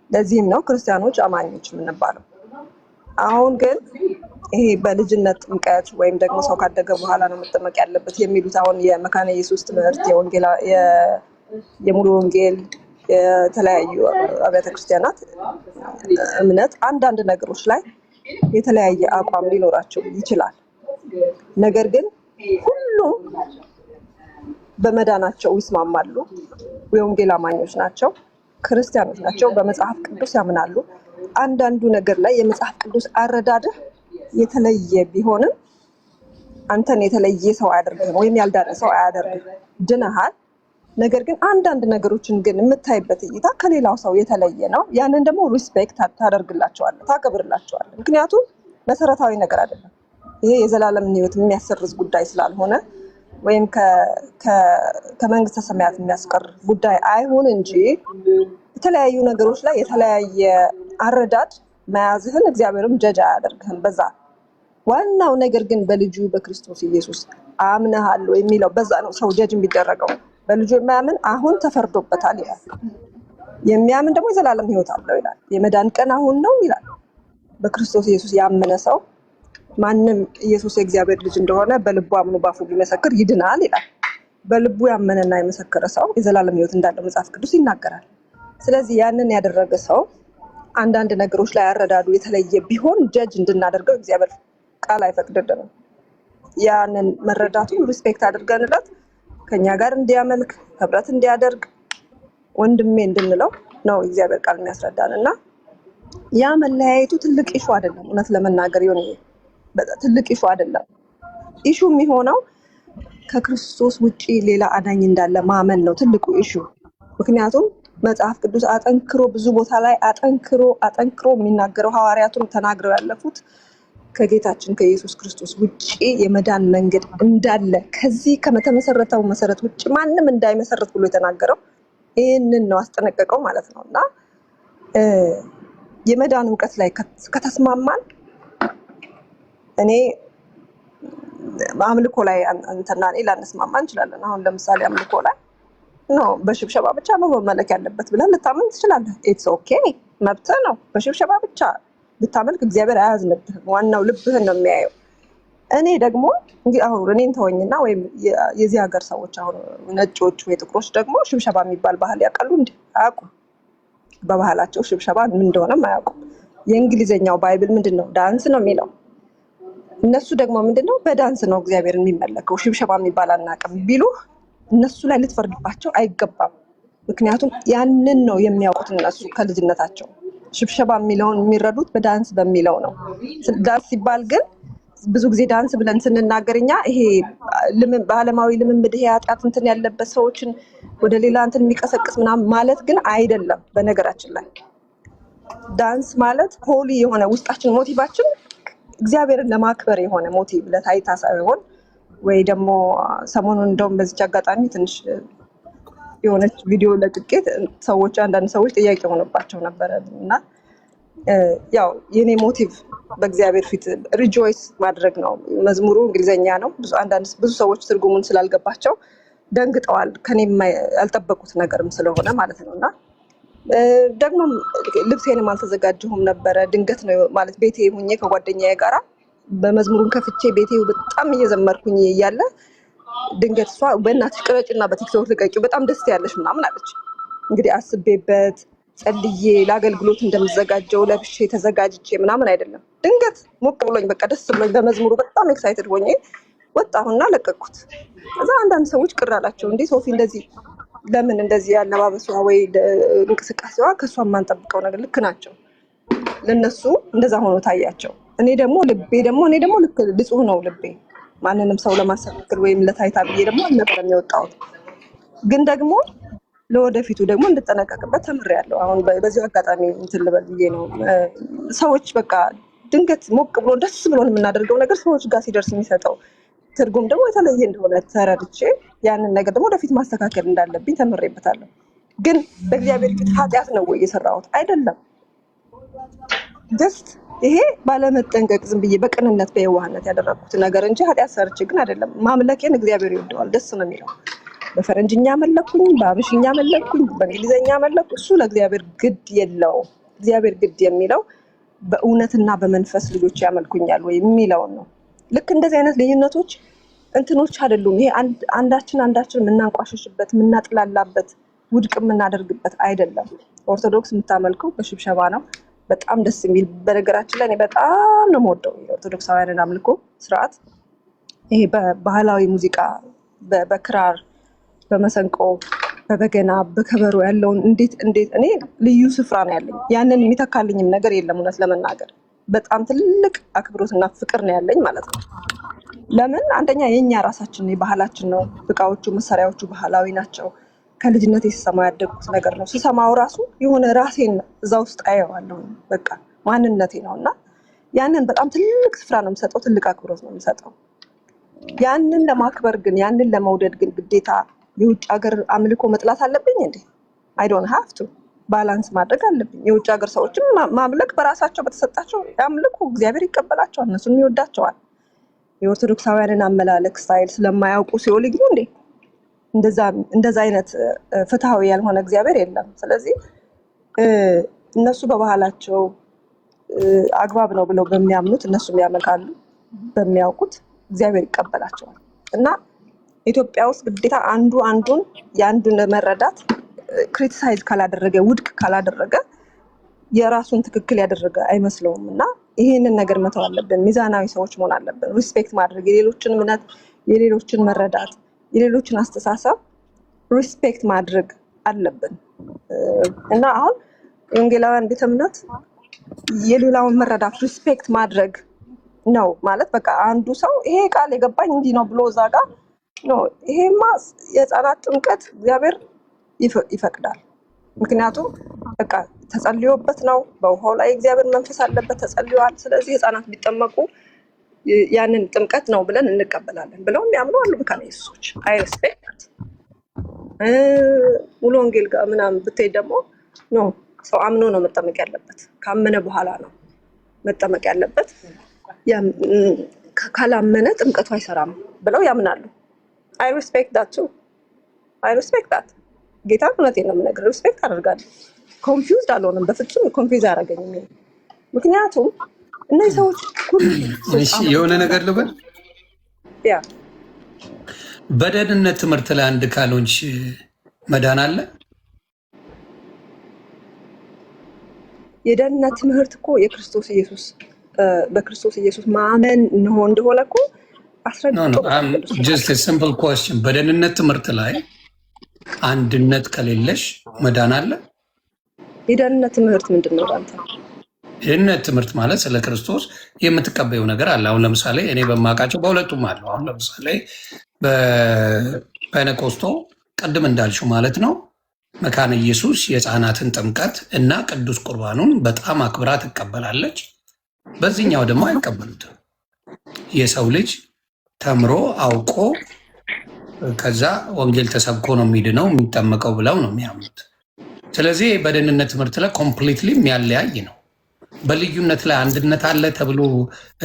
Speaker 1: ለዚህም ነው ክርስቲያኖች አማኞች የምንባለው። አሁን ግን ይሄ በልጅነት ጥምቀት ወይም ደግሞ ሰው ካደገ በኋላ ነው መጠመቅ ያለበት የሚሉት አሁን የመካነ ኢየሱስ ትምህርት የሙሉ ወንጌል የተለያዩ አብያተ ክርስቲያናት እምነት አንዳንድ ነገሮች ላይ የተለያየ አቋም ሊኖራቸው ይችላል። ነገር ግን ሁሉም በመዳናቸው ይስማማሉ። የወንጌል አማኞች ናቸው፣ ክርስቲያኖች ናቸው፣ በመጽሐፍ ቅዱስ ያምናሉ። አንዳንዱ ነገር ላይ የመጽሐፍ ቅዱስ አረዳድህ የተለየ ቢሆንም አንተን የተለየ ሰው አያደርግህም፣ ወይም ያልዳነ ሰው አያደርግህም። ድነሃል። ነገር ግን አንዳንድ ነገሮችን ግን የምታይበት እይታ ከሌላው ሰው የተለየ ነው። ያንን ደግሞ ሪስፔክት ታደርግላቸዋለህ፣ ታከብርላቸዋለህ። ምክንያቱም መሰረታዊ ነገር አይደለም ይሄ የዘላለምን ሕይወት የሚያሰርዝ ጉዳይ ስላልሆነ ወይም ከመንግስተ ሰማያት የሚያስቀር ጉዳይ አይሆን እንጂ የተለያዩ ነገሮች ላይ የተለያየ አረዳድ መያዝህን እግዚአብሔርም ጀጅ አያደርግህም በዛ። ዋናው ነገር ግን በልጁ በክርስቶስ ኢየሱስ አምነሃል የሚለው በዛ ነው ሰው ጀጅ የሚደረገው። በልጁ የማያምን አሁን ተፈርዶበታል ይላል። የሚያምን ደግሞ የዘላለም ሕይወት አለው ይላል። የመዳን ቀን አሁን ነው ይላል። በክርስቶስ ኢየሱስ ያመነ ሰው ማንም ኢየሱስ የእግዚአብሔር ልጅ እንደሆነ በልቡ አምኖ በአፉ ቢመሰክር ይድናል ይላል። በልቡ ያመነና የመሰከረ ሰው የዘላለም ሕይወት እንዳለው መጽሐፍ ቅዱስ ይናገራል። ስለዚህ ያንን ያደረገ ሰው አንዳንድ ነገሮች ላይ አረዳዱ የተለየ ቢሆን ጀጅ እንድናደርገው እግዚአብሔር ቃል አይፈቅድልንም። ያንን መረዳቱን ሪስፔክት አድርገንለት ከኛ ጋር እንዲያመልክ ህብረት እንዲያደርግ ወንድሜ እንድንለው ነው እግዚአብሔር ቃል የሚያስረዳን እና ያ መለያየቱ ትልቅ ኢሹ አይደለም። እውነት ለመናገር ይሁን ትልቅ ኢሹ አይደለም። ኢሹ የሚሆነው ከክርስቶስ ውጪ ሌላ አዳኝ እንዳለ ማመን ነው ትልቁ ኢሹ። ምክንያቱም መጽሐፍ ቅዱስ አጠንክሮ ብዙ ቦታ ላይ አጠንክሮ የሚናገረው ሐዋርያቱን ተናግረው ያለፉት ከጌታችን ከኢየሱስ ክርስቶስ ውጪ የመዳን መንገድ እንዳለ ከዚህ ከተመሰረተው መሰረት ውጪ ማንም እንዳይመሰረት ብሎ የተናገረው ይህንን ነው፣ አስጠነቀቀው ማለት ነው። እና የመዳን እውቀት ላይ ከተስማማን እኔ አምልኮ ላይ እንትና እኔ ላንስማማ እንችላለን። አሁን ለምሳሌ አምልኮ ላይ ነው በሽብሸባ ብቻ ነው መመለክ ያለበት ብለን ልታመን ትችላለህ። ኢትስ ኦኬ መብትህ ነው። በሽብሸባ ብቻ ልታመልክ እግዚአብሔር አያዝንብህም። ዋናው ልብህን ነው የሚያየው። እኔ ደግሞ እንግዲህ አሁን እኔን ተወኝና ወይም የዚህ ሀገር ሰዎች አሁን ነጮች ወይ ጥቁሮች ደግሞ ሽብሸባ የሚባል ባህል ያውቃሉ እንዴ? አያውቁም። በባህላቸው ሽብሸባ ምን እንደሆነም አያውቁም። የእንግሊዘኛው ባይብል ምንድነው? ዳንስ ነው የሚለው። እነሱ ደግሞ ምንድነው? በዳንስ ነው እግዚአብሔር የሚመለከው፣ ሽብሸባ የሚባል አናውቅም ቢሉህ እነሱ ላይ ልትፈርድባቸው አይገባም። ምክንያቱም ያንን ነው የሚያውቁት እነሱ ከልጅነታቸው። ሽብሸባ የሚለውን የሚረዱት በዳንስ በሚለው ነው። ዳንስ ሲባል ግን ብዙ ጊዜ ዳንስ ብለን ስንናገር እኛ ይሄ በዓለማዊ ልምምድ ይሄ ኃጢአት እንትን ያለበት ሰዎችን ወደ ሌላ እንትን የሚቀሰቅስ ምናምን ማለት ግን አይደለም። በነገራችን ላይ ዳንስ ማለት ሆሊ የሆነ ውስጣችን ሞቲቫችን እግዚአብሔርን ለማክበር የሆነ ሞቲቭ ለታይታ ሳይሆን ወይ ደግሞ ሰሞኑን እንደውም በዚች አጋጣሚ ትንሽ የሆነች ቪዲዮ ለቅቄ አንዳንድ ሰዎች ጥያቄ ሆነባቸው ነበረ እና ያው የኔ ሞቲቭ በእግዚአብሔር ፊት ሪጆይስ ማድረግ ነው። መዝሙሩ እንግሊዘኛ ነው። ብዙ ሰዎች ትርጉሙን ስላልገባቸው ደንግጠዋል። ከኔም ያልጠበቁት ነገርም ስለሆነ ማለት ነው እና ደግሞ ልብሴንም አልተዘጋጀሁም ነበረ። ድንገት ነው ማለት ቤቴ ሁኜ ከጓደኛዬ ጋራ በመዝሙሩን ከፍቼ ቤቴ በጣም እየዘመርኩኝ እያለ ድንገት እሷ በእናትሽ ቅረጭና በቲክቶክ ልቀቂው በጣም ደስ ያለሽ ምናምን አለች። እንግዲህ አስቤበት ጸልዬ ለአገልግሎት እንደምዘጋጀው ለብሼ ተዘጋጅቼ ምናምን አይደለም። ድንገት ሞቅ ብሎኝ በቃ ደስ ብሎኝ በመዝሙሩ በጣም ኤክሳይትድ ሆኜ ወጣሁና ለቀኩት። ከዛ አንዳንድ ሰዎች ቅር አላቸው። እንዴ ሶፊ እንደዚህ ለምን እንደዚህ ያለባበሷ ወይ እንቅስቃሴዋ ከሷ የማንጠብቀው ነገር ልክ ናቸው። ለነሱ እንደዛ ሆኖ ታያቸው። እኔ ደግሞ ልክ ንጹህ ነው ልቤ። ማንንም ሰው ለማሰናከል ወይም ለታይታ ብዬ ደግሞ አልነበረም የወጣሁት። ግን ደግሞ ለወደፊቱ ደግሞ እንድጠነቀቅበት ተምሬያለሁ። አሁን በዚህ አጋጣሚ እንትን ልበል ብዬ ነው። ሰዎች በቃ ድንገት ሞቅ ብሎ ደስ ብሎን የምናደርገው ነገር ሰዎች ጋር ሲደርስ የሚሰጠው ትርጉም ደግሞ የተለየ እንደሆነ ተረድቼ ያንን ነገር ደግሞ ወደፊት ማስተካከል እንዳለብኝ ተምሬበታለሁ። ግን በእግዚአብሔር ፊት ኃጢአት ነው ወይ የሰራሁት? አይደለም። ጀስት ይሄ ባለመጠንቀቅ ዝም ብዬ በቅንነት በየዋህነት ያደረኩት ነገር እንጂ ኃጢአት ሰርቼ ግን አይደለም። ማምለኬን እግዚአብሔር ይወደዋል፣ ደስ ነው የሚለው። በፈረንጅኛ መለኩኝ፣ በአበሽኛ መለኩኝ፣ በእንግሊዘኛ መለኩ፣ እሱ ለእግዚአብሔር ግድ የለውም። እግዚአብሔር ግድ የሚለው በእውነትና በመንፈስ ልጆች ያመልኩኛል ወይ የሚለውን ነው። ልክ እንደዚህ አይነት ልዩነቶች እንትኖች አይደሉም። ይሄ አንዳችን የምናንቋሽሽበት የምናጥላላበት ውድቅ የምናደርግበት አይደለም። ኦርቶዶክስ የምታመልከው በሽብሸባ ነው። በጣም ደስ የሚል በነገራችን ላይ እኔ በጣም ነው የምወደው የኦርቶዶክሳውያንን አምልኮ ስርዓት። ይሄ በባህላዊ ሙዚቃ በክራር በመሰንቆ በበገና በከበሮ ያለውን እንዴት እኔ ልዩ ስፍራ ነው ያለኝ። ያንን የሚተካልኝም ነገር የለም። እውነት ለመናገር በጣም ትልቅ አክብሮትና ፍቅር ነው ያለኝ ማለት ነው። ለምን? አንደኛ የኛ ራሳችን የባህላችን ነው። እቃዎቹ መሳሪያዎቹ ባህላዊ ናቸው። ከልጅነት ስሰማው ያደግኩት ነገር ነው። ስሰማው ራሱ የሆነ ራሴን እዛ ውስጥ አየዋለሁ። በቃ ማንነቴ ነው እና ያንን በጣም ትልቅ ስፍራ ነው የምሰጠው። ትልቅ አክብሮት ነው የምሰጠው። ያንን ለማክበር ግን ያንን ለመውደድ ግን ግዴታ የውጭ ሀገር አምልኮ መጥላት አለብኝ እንዴ? አይ ዶንት ሃቭ ቱ። ባላንስ ማድረግ አለብኝ። የውጭ ሀገር ሰዎችም ማምለክ በራሳቸው በተሰጣቸው ያምልኩ፣ እግዚአብሔር ይቀበላቸዋል፣ እነሱንም ይወዳቸዋል። የኦርቶዶክሳውያንን አመላለክ ስታይል ስለማያውቁ ሲኦል ይግቡ እንዴ? እንደዛ አይነት ፍትሃዊ ያልሆነ እግዚአብሔር የለም። ስለዚህ እነሱ በባህላቸው አግባብ ነው ብለው በሚያምኑት እነሱም ያመልካሉ፣ በሚያውቁት እግዚአብሔር ይቀበላቸዋል። እና ኢትዮጵያ ውስጥ ግዴታ አንዱ አንዱን የአንዱን መረዳት ክሪቲሳይዝ ካላደረገ ውድቅ ካላደረገ የራሱን ትክክል ያደረገ አይመስለውም። እና ይህንን ነገር መተው አለብን። ሚዛናዊ ሰዎች መሆን አለብን። ሪስፔክት ማድረግ፣ የሌሎችን እምነት፣ የሌሎችን መረዳት፣ የሌሎችን አስተሳሰብ ሪስፔክት ማድረግ አለብን። እና አሁን የወንጌላውያን ቤተ እምነት የሌላውን መረዳት ሪስፔክት ማድረግ ነው ማለት በቃ አንዱ ሰው ይሄ ቃል የገባኝ እንዲህ ነው ብሎ እዛ ጋር ነው። ይሄማ የህፃናት ጥምቀት እግዚአብሔር ይፈቅዳል። ምክንያቱም በቃ ተጸልዮበት ነው። በውሃው ላይ እግዚአብሔር መንፈስ አለበት፣ ተጸልዮዋል። ስለዚህ ህፃናት ቢጠመቁ ያንን ጥምቀት ነው ብለን እንቀበላለን ብለው የሚያምኑ አሉ መካነ ኢየሱሶች። አይ ሪስፔክት። ሙሉ ወንጌል ጋር ምናምን ብትሄድ ደግሞ ነው ሰው አምኖ ነው መጠመቅ ያለበት፣ ካመነ በኋላ ነው መጠመቅ ያለበት። ካላመነ ጥምቀቱ አይሰራም ብለው ያምናሉ። አይ ሪስፔክት ዳት ቱ አይ ሪስፔክት ዳት። ጌታ እውነቴን ነው የምነግርህ፣ ሪስፔክት አደርጋለሁ። ኮንፊውዝድ አልሆንም፣ በፍጹም ኮንፊውዝ አያደርገኝም። ምክንያቱም እነዚህ ሰዎች ሁሉ
Speaker 3: የሆነ ነገር ልበል፣
Speaker 1: ያ
Speaker 3: በደህንነት ትምህርት ላይ አንድ ካልሆንሽ መዳን አለ።
Speaker 1: የደህንነት ትምህርት እኮ የክርስቶስ ኢየሱስ በክርስቶስ ኢየሱስ ማመን እንደሆነ እኮ አስረግጦ
Speaker 3: ጀስት ሲምፕል ኳስችን። በደህንነት ትምህርት ላይ አንድነት ከሌለሽ መዳን አለ?
Speaker 1: የደህንነት ትምህርት ምንድን ነው አንተ?
Speaker 3: የደህንነት ትምህርት ማለት ስለ ክርስቶስ የምትቀበየው ነገር አለ። አሁን ለምሳሌ እኔ በማውቃቸው በሁለቱም አለው። አሁን ለምሳሌ በፔኔኮስቶ ቅድም እንዳልሽው ማለት ነው መካነ ኢየሱስ የህፃናትን ጥምቀት እና ቅዱስ ቁርባኑን በጣም አክብራ ትቀበላለች። በዚህኛው ደግሞ አይቀበሉትም። የሰው ልጅ ተምሮ አውቆ ከዛ ወንጌል ተሰብኮ ነው የሚድነው የሚጠመቀው ብለው ነው የሚያምኑት። ስለዚህ በደህንነት ትምህርት ላይ ኮምፕሊትሊ የሚያለያይ ነው። በልዩነት ላይ አንድነት አለ ተብሎ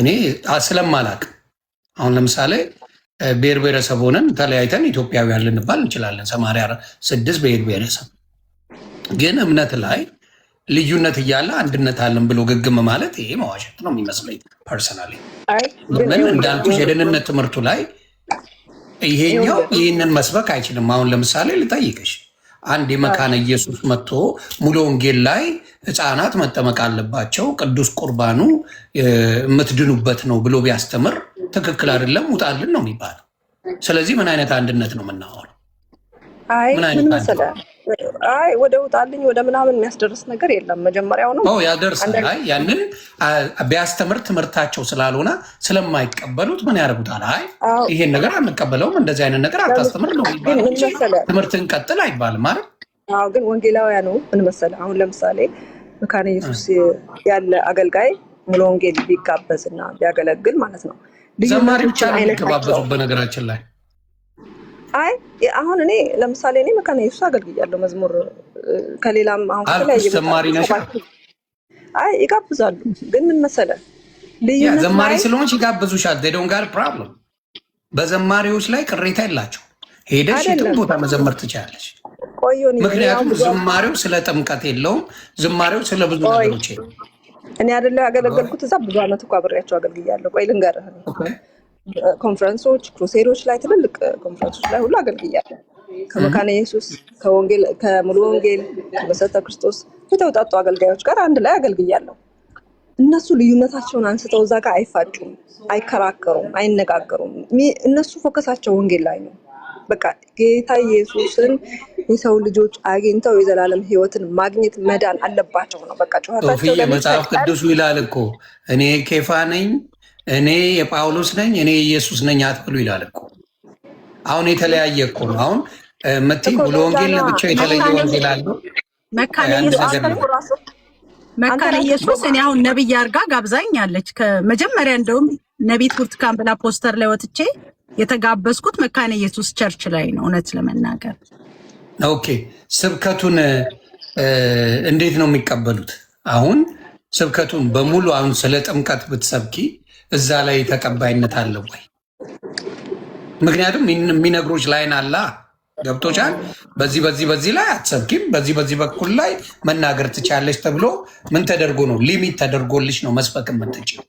Speaker 3: እኔ ስለማላቅ አሁን ለምሳሌ ብሔር ብሔረሰብ ሆነን ተለያይተን ኢትዮጵያውያን ልንባል እንችላለን። 86 ብሔር ብሔረሰብ ግን እምነት ላይ ልዩነት እያለ አንድነት አለን ብሎ ግግም ማለት ይሄ መዋሸት ነው የሚመስለኝ ፐርሰናሊ። ምን እንዳልኩሽ የደህንነት ትምህርቱ ላይ ይሄኛው ይህንን መስበክ አይችልም። አሁን ለምሳሌ ልጠይቅሽ፣ አንድ የመካነ ኢየሱስ መጥቶ ሙሉ ወንጌል ላይ ህፃናት መጠመቅ አለባቸው ቅዱስ ቁርባኑ የምትድኑበት ነው ብሎ ቢያስተምር ትክክል አይደለም፣ ውጣልን ነው የሚባለው። ስለዚህ ምን አይነት አንድነት ነው የምናወራው?
Speaker 1: ምን መሰለህ፣ ወደ ውጣልኝ ወደ ምናምን የሚያስደርስ ነገር የለም። መጀመሪያው ነው
Speaker 3: ያደርሳል። ያንን ቢያስተምር ትምህርታቸው ስላልሆነ ስለማይቀበሉት ምን ያደርጉታል? ይሄን ነገር አንቀበለውም፣ እንደዚህ አይነት ነገር አታስተምር ነው የሚባለው። ትምህርትን ቀጥል አይባልም ማለት።
Speaker 1: ግን ወንጌላውያኑ ምን መሰለህ፣ አሁን ለምሳሌ መካነ ኢየሱስ ያለ አገልጋይ ሙሉ ወንጌል ቢጋበዝ እና ቢያገለግል ማለት ነው
Speaker 3: ዘማሪ ብቻ ነው የሚገባበዙ። በነገራችን ላይ
Speaker 1: አሁን እኔ ለምሳሌ እኔ መካነ ኢየሱስ አገልግያለሁ መዝሙር ከሌላም አሁን ከተለያየ
Speaker 3: ዘማሪ ነሽ።
Speaker 1: ይጋብዛሉ። ግን ምን መሰለህ
Speaker 3: ዘማሪ ስለሆንሽ ይጋብዙሻል። they don't got a problem። በዘማሪዎች ላይ ቅሬታ የላቸው። ሄደሽ የትም ቦታ መዘመር ትችላለሽ። ምክንያቱም ዝማሬው ስለ ጥምቀት የለውም። ዝማሬው ስለ ብዙ ነገሮች የለውም።
Speaker 1: እኔ አይደለሁ ያገለገልኩት እዛ ብዙ ዓመት እኮ አብሬያቸው አገልግያለሁ። ቆይ ልንገርህ፣ ኮንፈረንሶች፣ ክሩሴዶች ላይ ትልልቅ ኮንፈረንሶች ላይ ሁሉ አገልግያለሁ። ከመካነ ኢየሱስ ከሙሉ ወንጌል ከመሰረተ ክርስቶስ የተውጣጡ አገልጋዮች ጋር አንድ ላይ አገልግያለሁ። እነሱ ልዩነታቸውን አንስተው እዛ ጋር አይፋጩም፣ አይከራከሩም፣ አይነጋገሩም። እነሱ ፎከሳቸው ወንጌል ላይ ነው። በቃ ጌታ ኢየሱስን የሰው ልጆች አግኝተው የዘላለም ሕይወትን ማግኘት መዳን አለባቸው ነው በቃ ጩኸታቸው።
Speaker 3: መጽሐፍ ቅዱሱ ይላል እኮ እኔ ኬፋ ነኝ፣ እኔ የጳውሎስ ነኝ፣ እኔ ኢየሱስ ነኝ አትብሉ ይላል እኮ። አሁን የተለያየ እኮ ነው። አሁን መቲ ሙሉ ወንጌል ለብቻው የተለየ ወንጌል አለው።
Speaker 4: መካነ ኢየሱስ እኔ አሁን ነብይ አርጋ ጋብዛኛለች። ከመጀመሪያ እንደውም ነቢት ብርቱካን ብላ ፖስተር ላይ ወጥቼ የተጋበዝኩት መካነ ኢየሱስ ቸርች ላይ ነው። እውነት ለመናገር
Speaker 3: ኦኬ። ስብከቱን እንዴት ነው የሚቀበሉት? አሁን ስብከቱን በሙሉ አሁን ስለ ጥምቀት ብትሰብኪ እዛ ላይ ተቀባይነት አለው ወይ? ምክንያቱም የሚነግሮች ላይን አላ ገብቶሻል? በዚህ ላይ አትሰብኪም፣ በዚህ በኩል ላይ መናገር ትችያለሽ ተብሎ ምን ተደርጎ ነው? ሊሚት ተደርጎልሽ ነው መስበክ የምትችይው።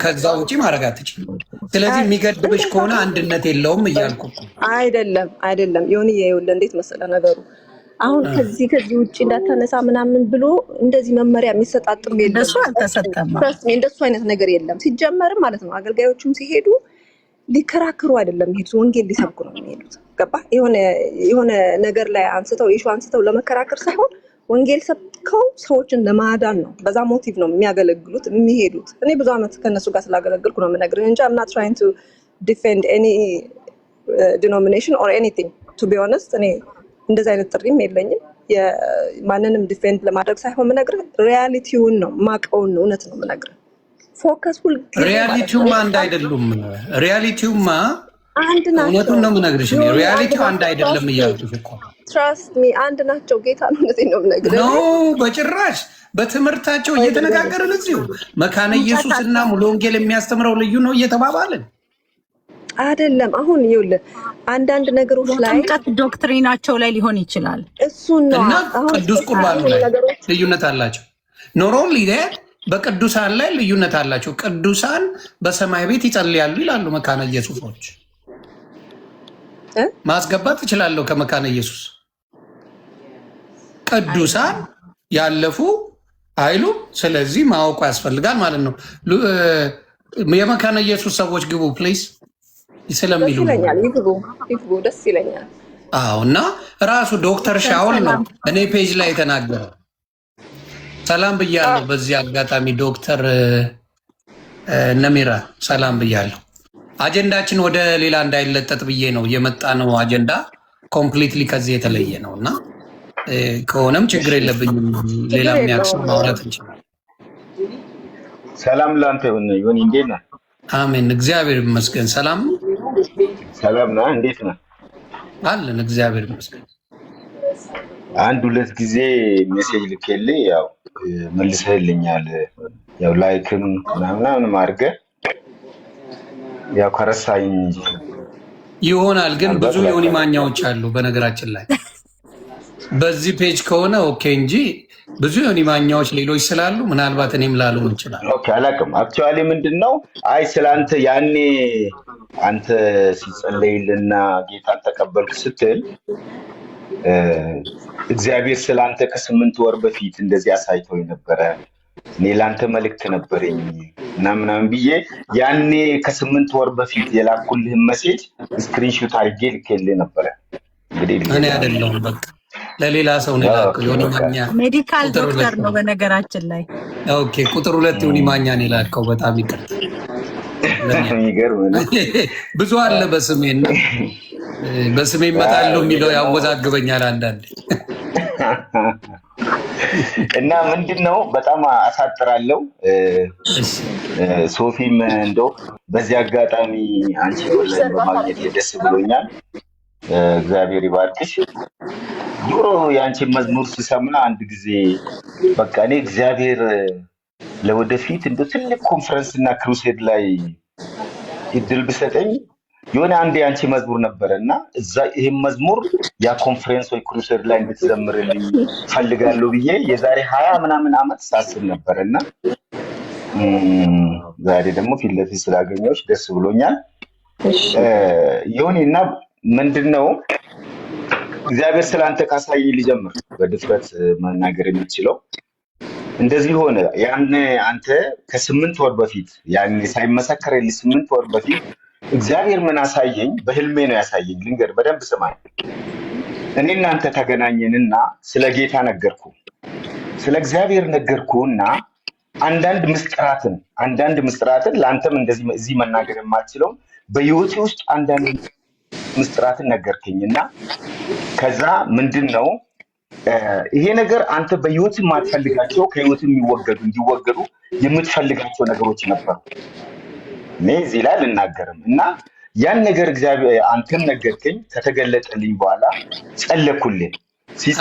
Speaker 3: ከዛ ውጪ ማድረግ አትችይም። ስለዚህ የሚገድብሽ ከሆነ አንድነት የለውም እያልኩ
Speaker 1: አይደለም። ይኸውልህ እንዴት መሰለ ነገሩ አሁን ከዚህ ውጭ እንዳታነሳ ምናምን ብሎ እንደዚህ መመሪያ የሚሰጣጥም የለም።
Speaker 4: እንደሱ አልተሰጠም።
Speaker 1: እንደሱ አይነት ነገር የለም ሲጀመርም ማለት ነው። አገልጋዮቹም ሲሄዱ ሊከራከሩ አይደለም የሚሄዱት፣ ወንጌል ሊሰብኩ ነው የሚሄዱት። ገባ? የሆነ ነገር ላይ አንስተው ለመከራከር ሳይሆን ወንጌል ሰብከው ሰዎችን ለማዳን ነው። በዛ ሞቲቭ ነው የሚያገለግሉት የሚሄዱት። እኔ ብዙ ዓመት ከነሱ ጋር ስላገለግልኩ ነው የምነግርህ እንጂ I'm not trying to defend any denomination or anything to be honest። እኔ እንደዚህ አይነት ጥሪም የለኝም። ማንንም ዲፌንድ ለማድረግ ሳይሆን የምነግርህ ሪያሊቲውን ነው ማቀውን ነው እውነት ነው የምነግርህ። ፎከስ ሁሉ
Speaker 3: ሪያሊቲውማ አንድ አይደሉም። ሪያሊቲውማ
Speaker 1: አንድ ናቸው።
Speaker 3: እውነቱን ነው የምነግርሽ። ሪያሊቲው አንድ አይደለም እያልኩሽ እኮ
Speaker 1: ትራስት ሚ አንድ ናቸው። ጌታ ነው እውነቴን ነው የምነግርህ።
Speaker 3: ኖ በጭራሽ በትምህርታቸው እየተነጋገርን እዚሁ መካነ ኢየሱስ እና ሙሉ ወንጌል የሚያስተምረው ልዩ ነው እየተባባልን
Speaker 1: አይደለም። አሁን ይኸውልህ አንዳንድ ነገሮች ላይ
Speaker 4: ጥምቀት ዶክትሪናቸው ላይ ሊሆን ይችላል።
Speaker 1: እሱን ነው
Speaker 3: እና ቅዱስ ቁርባኑ ላይ ልዩነት አላቸው። ኖት ኦንሊ ዛት በቅዱሳን ላይ ልዩነት አላቸው። ቅዱሳን በሰማይ ቤት ይጸልያሉ ይላሉ መካነ ኢየሱሶች። ማስገባት ትችላለሁ ከመካነ ኢየሱስ ቅዱሳን ያለፉ አይሉም። ስለዚህ ማወቁ ያስፈልጋል ማለት ነው። የመካነ ኢየሱስ ሰዎች ግቡ ፕሊዝ ስለሚሉ
Speaker 1: ይግቡ፣ ደስ ይለኛል።
Speaker 3: አዎ። እና ራሱ ዶክተር ሻውል ነው እኔ ፔጅ ላይ የተናገረው። ሰላም ብያለሁ። በዚህ አጋጣሚ ዶክተር ነሚራ ሰላም ብያለሁ። አጀንዳችን ወደ ሌላ እንዳይለጠጥ ብዬ ነው የመጣ ነው። አጀንዳ ኮምፕሊትሊ ከዚህ የተለየ ነው እና ከሆነም ችግር የለብኝም። ሌላ የሚያክስ ማውራት እንችላለን።
Speaker 5: ሰላም ላንተ ይሁን። ይሁን እንዴት ነህ?
Speaker 3: አሜን፣ እግዚአብሔር ይመስገን። ሰላም
Speaker 5: ሰላም ነህ? እንዴት ነህ?
Speaker 3: አለን፣ እግዚአብሔር ይመስገን።
Speaker 5: አንድ ሁለት ጊዜ ሜሴጅ ልኬልህ ያው መልሰህልኛል። ያው ላይክም ምናምን አድርገህ ያው ከረሳኝ እንጂ
Speaker 3: ይሆናል። ግን ብዙ የሆኒ ማኛዎች አሉ በነገራችን ላይ በዚህ ፔጅ ከሆነ ኦኬ እንጂ ብዙ የሆኒ ማኛዎች ሌሎች ስላሉ ምናልባት እኔም ላልሆን ይችላል።
Speaker 5: ኦኬ አላውቅም። አክቹዋሊ ምንድነው አይ ስላንተ ያኔ አንተ ሲጸለይልና ጌታን ተቀበልክ ስትል እግዚአብሔር ስላንተ ከ8 ወር በፊት እንደዚህ አሳይቶኝ ነበረ። እኔ ላንተ መልእክት ነበረኝ እና ምናምን ብዬ ያኔ ከ8 ወር በፊት የላኩልህን ሜሴጅ ስክሪንሾት አድርጌ ልኬልህ ነበረ። እንግዲህ
Speaker 3: እኔ አይደለሁም በቃ ለሌላ ሰው ነው የላከው። የሆኒ ማኛ
Speaker 4: ሜዲካል ዶክተር ነው በነገራችን ላይ።
Speaker 3: ኦኬ ቁጥር 2 የሆኒ ማኛ ነው የላከው። በጣም ይቅርታ።
Speaker 5: የሚገርም ነው።
Speaker 3: ብዙ አለ በስሜና በስሜ እመጣለሁ የሚለው ያወዛግበኛል አንዳንዴ።
Speaker 5: እና ምንድነው በጣም አሳጥራለሁ። ሶፊም እንደው በዚህ አጋጣሚ አንቺ ወላሂ በማግኘት ደስ ብሎኛል። እግዚአብሔር ይባርክሽ። ጆሮ የአንቺን መዝሙር ሲሰማ አንድ ጊዜ በቃ እኔ እግዚአብሔር ለወደፊት እንደው ትልቅ ኮንፈረንስ እና ክሩሴድ ላይ እድል ብሰጠኝ የሆነ አንድ የአንቺ መዝሙር ነበረና እዛ ይሄን መዝሙር ያ ኮንፈረንስ ወይ ክሩሴድ ላይ እንድትዘምርልኝ ፈልጋለሁ ብዬ የዛሬ 20 ምናምን ዓመት ሳስብ ነበርና ዛሬ ደግሞ ፊት ለፊት ስላገኘሁሽ ደስ ብሎኛል። ይሁንና ምንድነው እግዚአብሔር ስላንተ ካሳይ ሊጀምር በድፍረት መናገር የምችለው እንደዚህ ሆነ። ያን አንተ ከ8 ወር በፊት ያን ሳይመሰከርልኝ 8 ወር በፊት እግዚአብሔር ምን አሳየኝ? በህልሜ ነው ያሳየኝ። ልንገር በደንብ ስማኝ። እኔ እናንተ ተገናኘንና ስለ ጌታ ነገርኩ፣ ስለ እግዚአብሔር ነገርኩና አንዳንድ ምስጥራትን ለአንተም እንደዚህ እዚህ መናገር የማትችለው በህይወቴ ውስጥ አንዳንድ ምስጥራትን ነገርከኝና ከዛ ምንድነው ይሄ ነገር አንተ በህይወት የማትፈልጋቸው ከህይወት እንዲወገዱ የምትፈልጋቸው ነገሮች ነበሩ። እኔ እዚህ ላይ ልናገርም እና ያን ነገር እግዚአብሔር አንተም ነገርከኝ። ከተገለጠልኝ በኋላ ጸለኩልህ።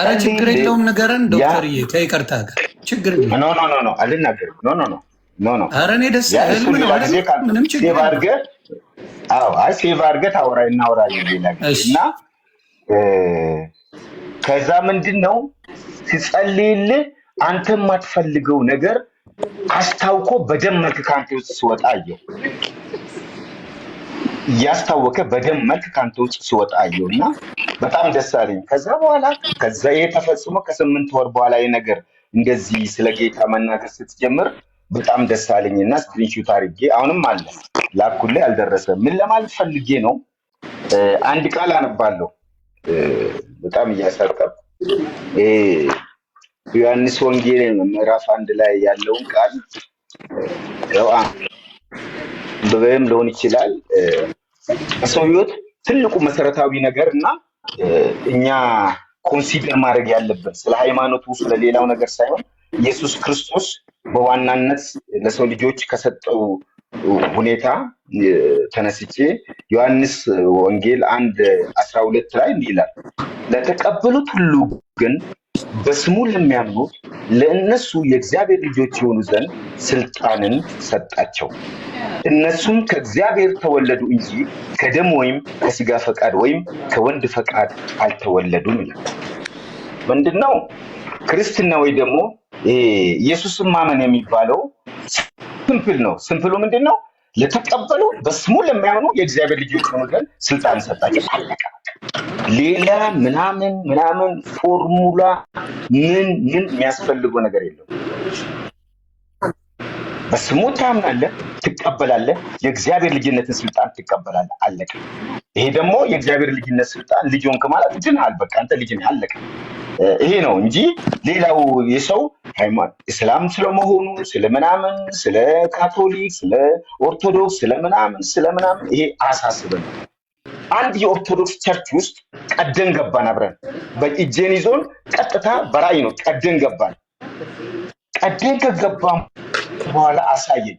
Speaker 3: አረ ችግር የለውም ነገርን ዶክተርዬ ከይቅርታ ጋር ችግር የለውም።
Speaker 5: ኖ አልናገርም። ኖ
Speaker 3: አረ እኔ ደስ ያለኝ ምንም ችግር
Speaker 5: ሴቭ አድርገህ እናወራለን ሌላ ጊዜ እና ከዛ ምንድነው ሲጸልይልህ አንተ የማትፈልገው ነገር አስታውቆ በደም መልክ ካንተ ውስጥ ሲወጣ አየሁ። እያስታወቀ በደም መልክ ካንተ ውስጥ ሲወጣ አየሁና በጣም ደስ አለኝ። ከዛ በኋላ ከዛ ይሄ ተፈጽሞ ከ8 ወር በኋላ ይሄ ነገር እንደዚህ ስለ ጌታ መናገር ስትጀምር በጣም ደስ አለኝና ስክሪንሾት አድርጌ አሁንም አለ ላኩልህ፣ አልደረሰም። ምን ለማለት ፈልጌ ነው? አንድ ቃል አነባለሁ በጣም እያሳቀብ ዮሐንስ ወንጌል ምዕራፍ 1 ላይ ያለውን ቃል ያው በበይም ሊሆን ይችላል። ሰው ህይወት ትልቁ መሰረታዊ ነገር እና እኛ ኮንሲደር ማድረግ ያለበት ስለ ሃይማኖቱ ስለሌላው ነገር ሳይሆን ኢየሱስ ክርስቶስ በዋናነት ለሰው ልጆች ከሰጠው ሁኔታ ተነስቼ ዮሐንስ ወንጌል 1:12 ላይ ይላል፣ ለተቀበሉት ሁሉ ግን በስሙ ለሚያምኑት ለእነሱ የእግዚአብሔር ልጆች የሆኑ ዘንድ ስልጣንን ሰጣቸው። እነሱም ከእግዚአብሔር ተወለዱ እንጂ ከደም ወይም ከስጋ ፈቃድ ወይም ከወንድ ፈቃድ አልተወለዱም ይላል። ምንድነው ክርስትና ወይ ደግሞ ኢየሱስን ማመን የሚባለው? ሲምፕል ነው። ሲምፕሉ ምንድነው? ለተቀበሉ በስሙ ለሚያምኑ የእግዚአብሔር ልጆች የሆኑ ዘንድ ስልጣን ሰጣቸው። አለቀ። ሌላ ምናምን ፎርሙላ ምን የሚያስፈልገው ነገር የለም። በስሙ ታምናለህ፣ ትቀበላለህ፣ የእግዚአብሔር ልጅነትን ስልጣን ትቀበላለህ። አለቀ። ይሄ ደግሞ የእግዚአብሔር ልጅነት ስልጣን ልጅ ሆንክ ማለት ድነሃል። በቃ አንተ ልጅ ነህ። አለቀ። ይሄ ነው እንጂ ሌላው የሰው ሃይማኖት እስላም ስለመሆኑ ስለምናምን ስለ ካቶሊክ ስለ ኦርቶዶክስ ስለምናምን ይሄ አሳስበን። አንድ የኦርቶዶክስ ቸርች ውስጥ ቀደን ገባን፣ አብረን በእጄን ይዞን ቀጥታ በራእይ ነው ቀደን ገባን። ቀደን ከገባን በኋላ አሳየን።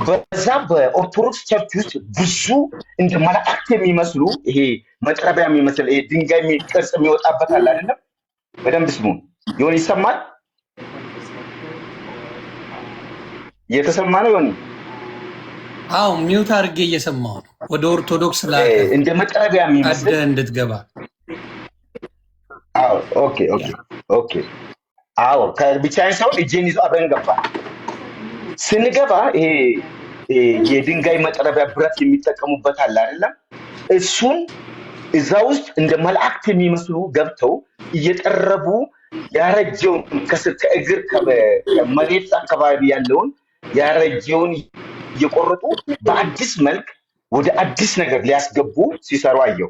Speaker 5: በዛ በኦርቶዶክስ ቸርች ውስጥ ብዙ እንደ መላእክት የሚመስሉ ይሄ መጥረቢያ የሚመስል ይሄ ድንጋይ ቅርጽ የሚወጣበት አለ አይደለም? በደንብ ስሙ። ይሁን ይሰማል? እየተሰማ ነው ይሁን?
Speaker 3: አዎ ሚውት አድርጌ እየሰማሁ ነው። ወደ ኦርቶዶክስ ላይ
Speaker 5: እንደ መጥረቢያ የሚመስል
Speaker 3: እንድትገባ።
Speaker 5: አዎ ኦኬ። አዎ ከብቻዬን ሳይሆን እጄን ይዞ አብረን ገባ። ስንገባ ይሄ የድንጋይ መጥረቢያ ብረት የሚጠቀሙበት አለ አይደለም? እሱን እዛ ውስጥ እንደ መላእክት የሚመስሉ ገብተው እየጠረቡ ያረጀውን ከእግር ከመሬት አካባቢ ያለውን ያረጀውን እየቆረጡ በአዲስ መልክ ወደ አዲስ ነገር ሊያስገቡ ሲሰሩ አየው።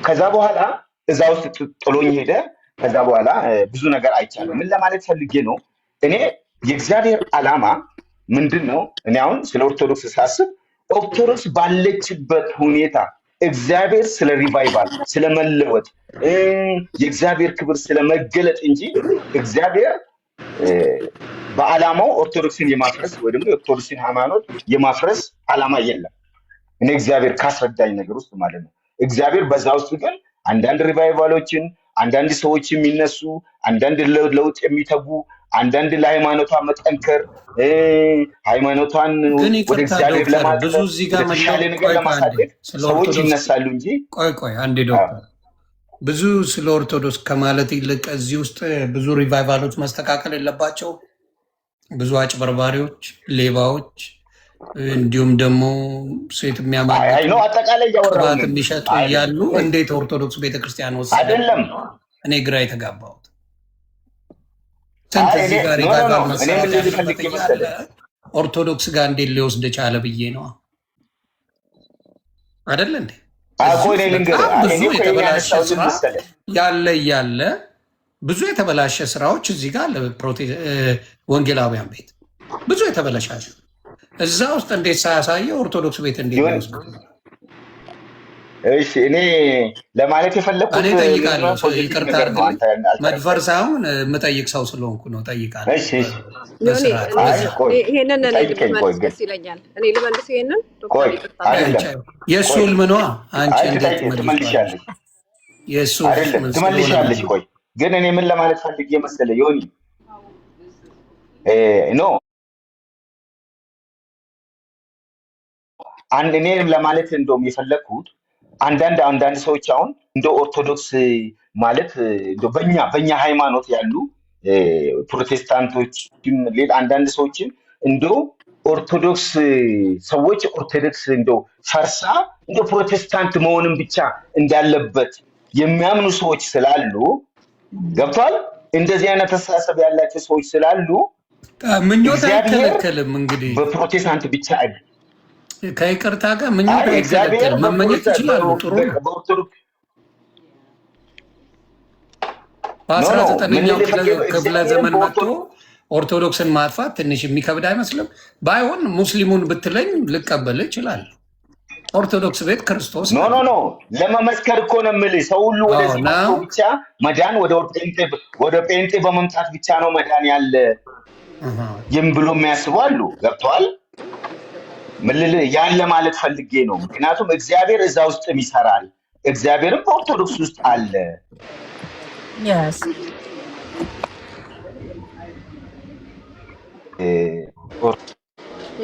Speaker 5: ከዛ በኋላ እዛ ውስጥ ጥሎኝ ሄደ። ከዛ በኋላ ብዙ ነገር አይቻለሁ። ምን ለማለት ፈልጌ ነው? እኔ የእግዚአብሔር ዓላማ ምንድን ነው? እኔ አሁን ስለ ኦርቶዶክስ ሳስብ ኦርቶዶክስ ባለችበት ሁኔታ እግዚአብሔር ስለ ሪቫይቫል ስለመለወጥ የእግዚአብሔር ክብር ስለመገለጥ እንጂ እግዚአብሔር በዓላማው ኦርቶዶክስን የማፍረስ ወይ ደግሞ የኦርቶዶክስን ሃይማኖት የማፍረስ ዓላማ የለም። እኔ እግዚአብሔር ካስረዳኝ ነገር ውስጥ ማለት ነው። እግዚአብሔር በዛ ውስጥ ግን አንዳንድ ሪቫይቫሎችን፣ አንዳንድ ሰዎች የሚነሱ፣ አንዳንድ ለውጥ የሚተጉ፣ አንዳንድ ለሃይማኖቷ መጠንከር ሃይማኖቷን ወደ እግዚአብሔር ለማድረስ የተሻለ ነገር ለማሳደግ ሰዎች ይነሳሉ እንጂ
Speaker 3: ቆይ አንዴ ዶክተር ብዙ ስለ ኦርቶዶክስ ከማለት ይልቅ እዚህ ውስጥ ብዙ ሪቫይቫሎች መስተካከል የለባቸው? ብዙ አጭበርባሪዎች፣ ሌባዎች እንዲሁም ደግሞ ሴት የሚያማሉ
Speaker 5: አጠቃላይ
Speaker 3: ቅባት የሚሸጡ እያሉ እንዴት ኦርቶዶክስ ቤተክርስቲያን ወሰደ?
Speaker 5: አይደለም
Speaker 3: እኔ ግራ የተጋባሁት ስንት እዚህ ጋር ሪቫይቫል መሰራት ኦርቶዶክስ ጋር እንዴት ሊወስድ ቻለ ብዬ ነው። አይደለ እንዴ? ብዙ የተበላሸ ስራ ያለ ብዙ የተበላሸ ስራዎች እዚህ ጋር ወንጌላውያን ቤት ብዙ የተበላሻሽ እዛ ውስጥ እንዴት ሳያሳየ ኦርቶዶክስ ቤት እንዴት ሊወስድ?
Speaker 5: እሺ እኔ ለማለት የፈለኩት
Speaker 3: እኔ ጠይቃለሁ። ይቅርታ መድፈር ሳይሆን የምጠይቅ ሰው ስለሆንኩ ነው። ጠይቃለሁ።
Speaker 5: እሺ
Speaker 1: ይሄንን ደስ ይለኛል። እኔ ልመልስ ይሄንን
Speaker 3: የእሱ ህልም ነዋ። አንቺ እንዴት
Speaker 5: ትመልሻለሽ?
Speaker 3: የእሱ
Speaker 5: ትመልሻለሽ። ቆይ ግን እኔ ምን ለማለት ፈልጌ መሰለህ ዮኒ ኖ እኔ ለማለት እንደውም የፈለግኩት አንዳንድ ሰዎች አሁን እንደ ኦርቶዶክስ ማለት በኛ ሃይማኖት ያሉ ፕሮቴስታንቶችም ሌላ አንዳንድ ሰዎችም እንደው ኦርቶዶክስ ሰዎች ኦርቶዶክስ እንደው ፈርሳ እንደው ፕሮቴስታንት መሆንም ብቻ እንዳለበት የሚያምኑ ሰዎች ስላሉ ገብቷል። እንደዚህ አይነት አስተሳሰብ ያላቸው ሰዎች ስላሉ
Speaker 3: ምኞት አይከለከልም። እንግዲህ
Speaker 5: በፕሮቴስታንት ብቻ አይደል
Speaker 3: ከይቅርታ ጋር ምኞት አይከለከልም። መመኘት ይችላሉ። ጥሩ በ19ኛው ክፍለ ዘመን መጥቶ ኦርቶዶክስን ማጥፋት ትንሽ የሚከብድ አይመስልም? ባይሆን ሙስሊሙን ብትለኝ ልቀበል ይችላል። ኦርቶዶክስ ቤት ክርስቶስ
Speaker 5: ኖ ለመመስከር እኮ ነው የምልህ። ሰው ሁሉ ወደዚህ መጥቶ ብቻ መዳን ወደ ጴንጤ በመምጣት ብቻ ነው መዳን ያለ ብሎ የሚያስቡ አሉ። ገብተዋል። ያን ለማለት ፈልጌ ነው። ምክንያቱም እግዚአብሔር እዛ ውስጥም ይሰራል። እግዚአብሔርም በኦርቶዶክስ ውስጥ አለ።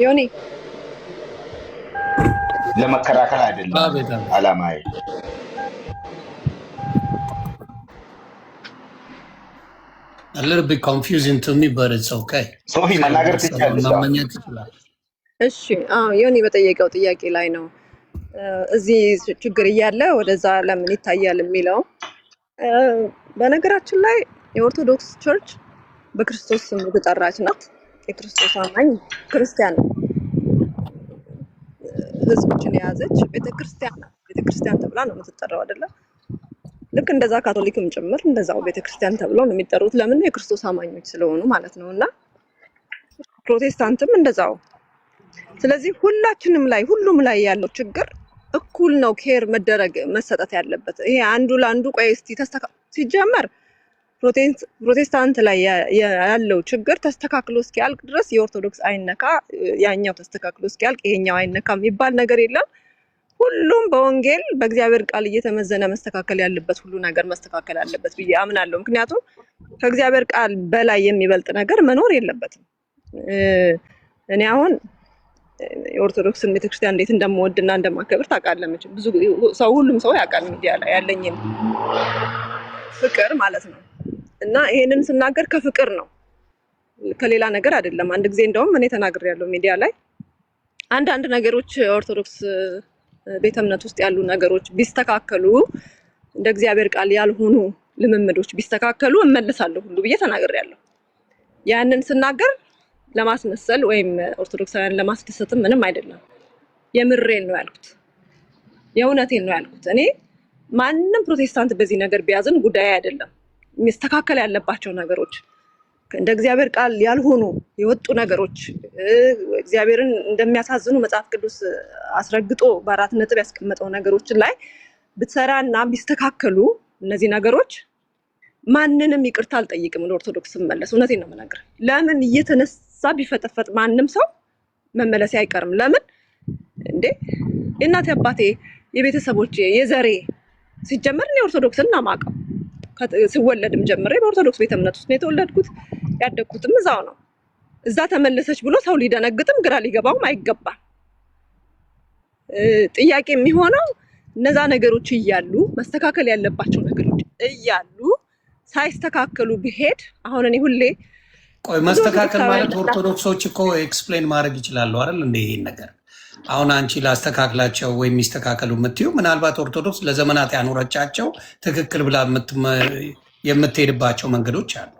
Speaker 1: ዮኒ
Speaker 5: ለመከራከር አይደለም አላማዬ።
Speaker 3: A little bit confusing to me, but it's okay.
Speaker 5: ሶፊ መናገር ትችላለሽ።
Speaker 1: እሺ ዮኒ በጠየቀው ጥያቄ ላይ ነው እዚህ ችግር እያለ ወደዛ ለምን ይታያል የሚለው። በነገራችን ላይ የኦርቶዶክስ ቸርች በክርስቶስ ስም የተጠራች ናት። የክርስቶስ አማኝ ክርስቲያን ህዝቦችን የያዘች ቤተክርስቲያን ናት። ቤተክርስቲያን ተብላ ነው የምትጠራው አይደለ? ልክ እንደዛ ካቶሊክም ጭምር እንደዛው ቤተክርስቲያን ተብሎ ነው የሚጠሩት። ለምን? የክርስቶስ አማኞች ስለሆኑ ማለት ነው። እና ፕሮቴስታንትም እንደዛው። ስለዚህ ሁሉም ላይ ያለው ችግር እኩል ነው ኬር መደረግ መሰጠት ያለበት። ይሄ አንዱ ለአንዱ ቆይ እስቲ ሲጀመር ፕሮቴስታንት ላይ ያለው ችግር ተስተካክሎ እስኪያልቅ ድረስ የኦርቶዶክስ አይነካ፣ ያኛው ተስተካክሎ እስኪያልቅ ይሄኛው አይነካ የሚባል ነገር የለም። ሁሉም በወንጌል በእግዚአብሔር ቃል እየተመዘነ መስተካከል ያለበት ሁሉ ነገር መስተካከል አለበት ብዬ አምናለሁ። ምክንያቱም ከእግዚአብሔር ቃል በላይ የሚበልጥ ነገር መኖር የለበትም። እኔ አሁን የኦርቶዶክስን ቤተክርስቲያን እንዴት እንደምወድና እንደማከብር ታውቃለህ መቼም። ሁሉም ሰው ያውቃል ሚዲያ ላይ ያለኝን ፍቅር ማለት ነው። እና ይሄንን ስናገር ከፍቅር ነው ከሌላ ነገር አይደለም። አንድ ጊዜ እንደውም እኔ ተናግሬያለሁ ሚዲያ ላይ አንዳንድ ነገሮች ኦርቶዶክስ ቤተ እምነት ውስጥ ያሉ ነገሮች ቢስተካከሉ፣ እንደ እግዚአብሔር ቃል ያልሆኑ ልምምዶች ቢስተካከሉ እመልሳለሁ ሁሉ ብዬ ተናግሬያለሁ። ያንን ስናገር ለማስመሰል ወይም ኦርቶዶክሳውያን ለማስደሰትም ምንም አይደለም። የምሬን ነው ያልኩት፣ የእውነቴን ነው ያልኩት። እኔ ማንም ፕሮቴስታንት በዚህ ነገር ቢያዝን ጉዳይ አይደለም። የሚስተካከል ያለባቸው ነገሮች እንደ እግዚአብሔር ቃል ያልሆኑ የወጡ ነገሮች እግዚአብሔርን እንደሚያሳዝኑ መጽሐፍ ቅዱስ አስረግጦ በ4 ነጥብ ያስቀመጠው ነገሮችን ላይ ብትሰራና ቢስተካከሉ እነዚህ ነገሮች ማንንም ይቅርታ አልጠይቅም። ወደ ኦርቶዶክስ መመለስ እውነቴን ነው የምነግርህ። ለምን እየተነሳ ቢፈጠፈጥ ማንም ሰው መመለስ አይቀርም። ለምን እንዴ የእናቴ አባቴ የቤተሰቦቼ የዘሬ ሲጀመር እኔ ኦርቶዶክስን ነው የማውቀው። ሲወለድም ጀምሬ በኦርቶዶክስ ቤተ እምነት ውስጥ ነው የተወለድኩት፣ ያደግኩትም እዛው ነው። እዛ ተመለሰች ብሎ ሰው ሊደነግጥም ግራ ሊገባውም አይገባም። ጥያቄ የሚሆነው እነዛ ነገሮች እያሉ መስተካከል ያለባቸው ነገሮች እያሉ ሳይስተካከሉ ቢሄድ አሁን እኔ ሁሌ
Speaker 3: ቆይ መስተካከል ማለት ኦርቶዶክሶች እኮ ኤክስፕሌን ማድረግ ይችላሉ አይደል? እንደ ይሄን ነገር አሁን አንቺ ላስተካክላቸው ወይም የሚስተካከሉ የምትዩ ምናልባት ኦርቶዶክስ ለዘመናት ያኖረቻቸው ትክክል ብላ የምትሄድባቸው መንገዶች አሉ።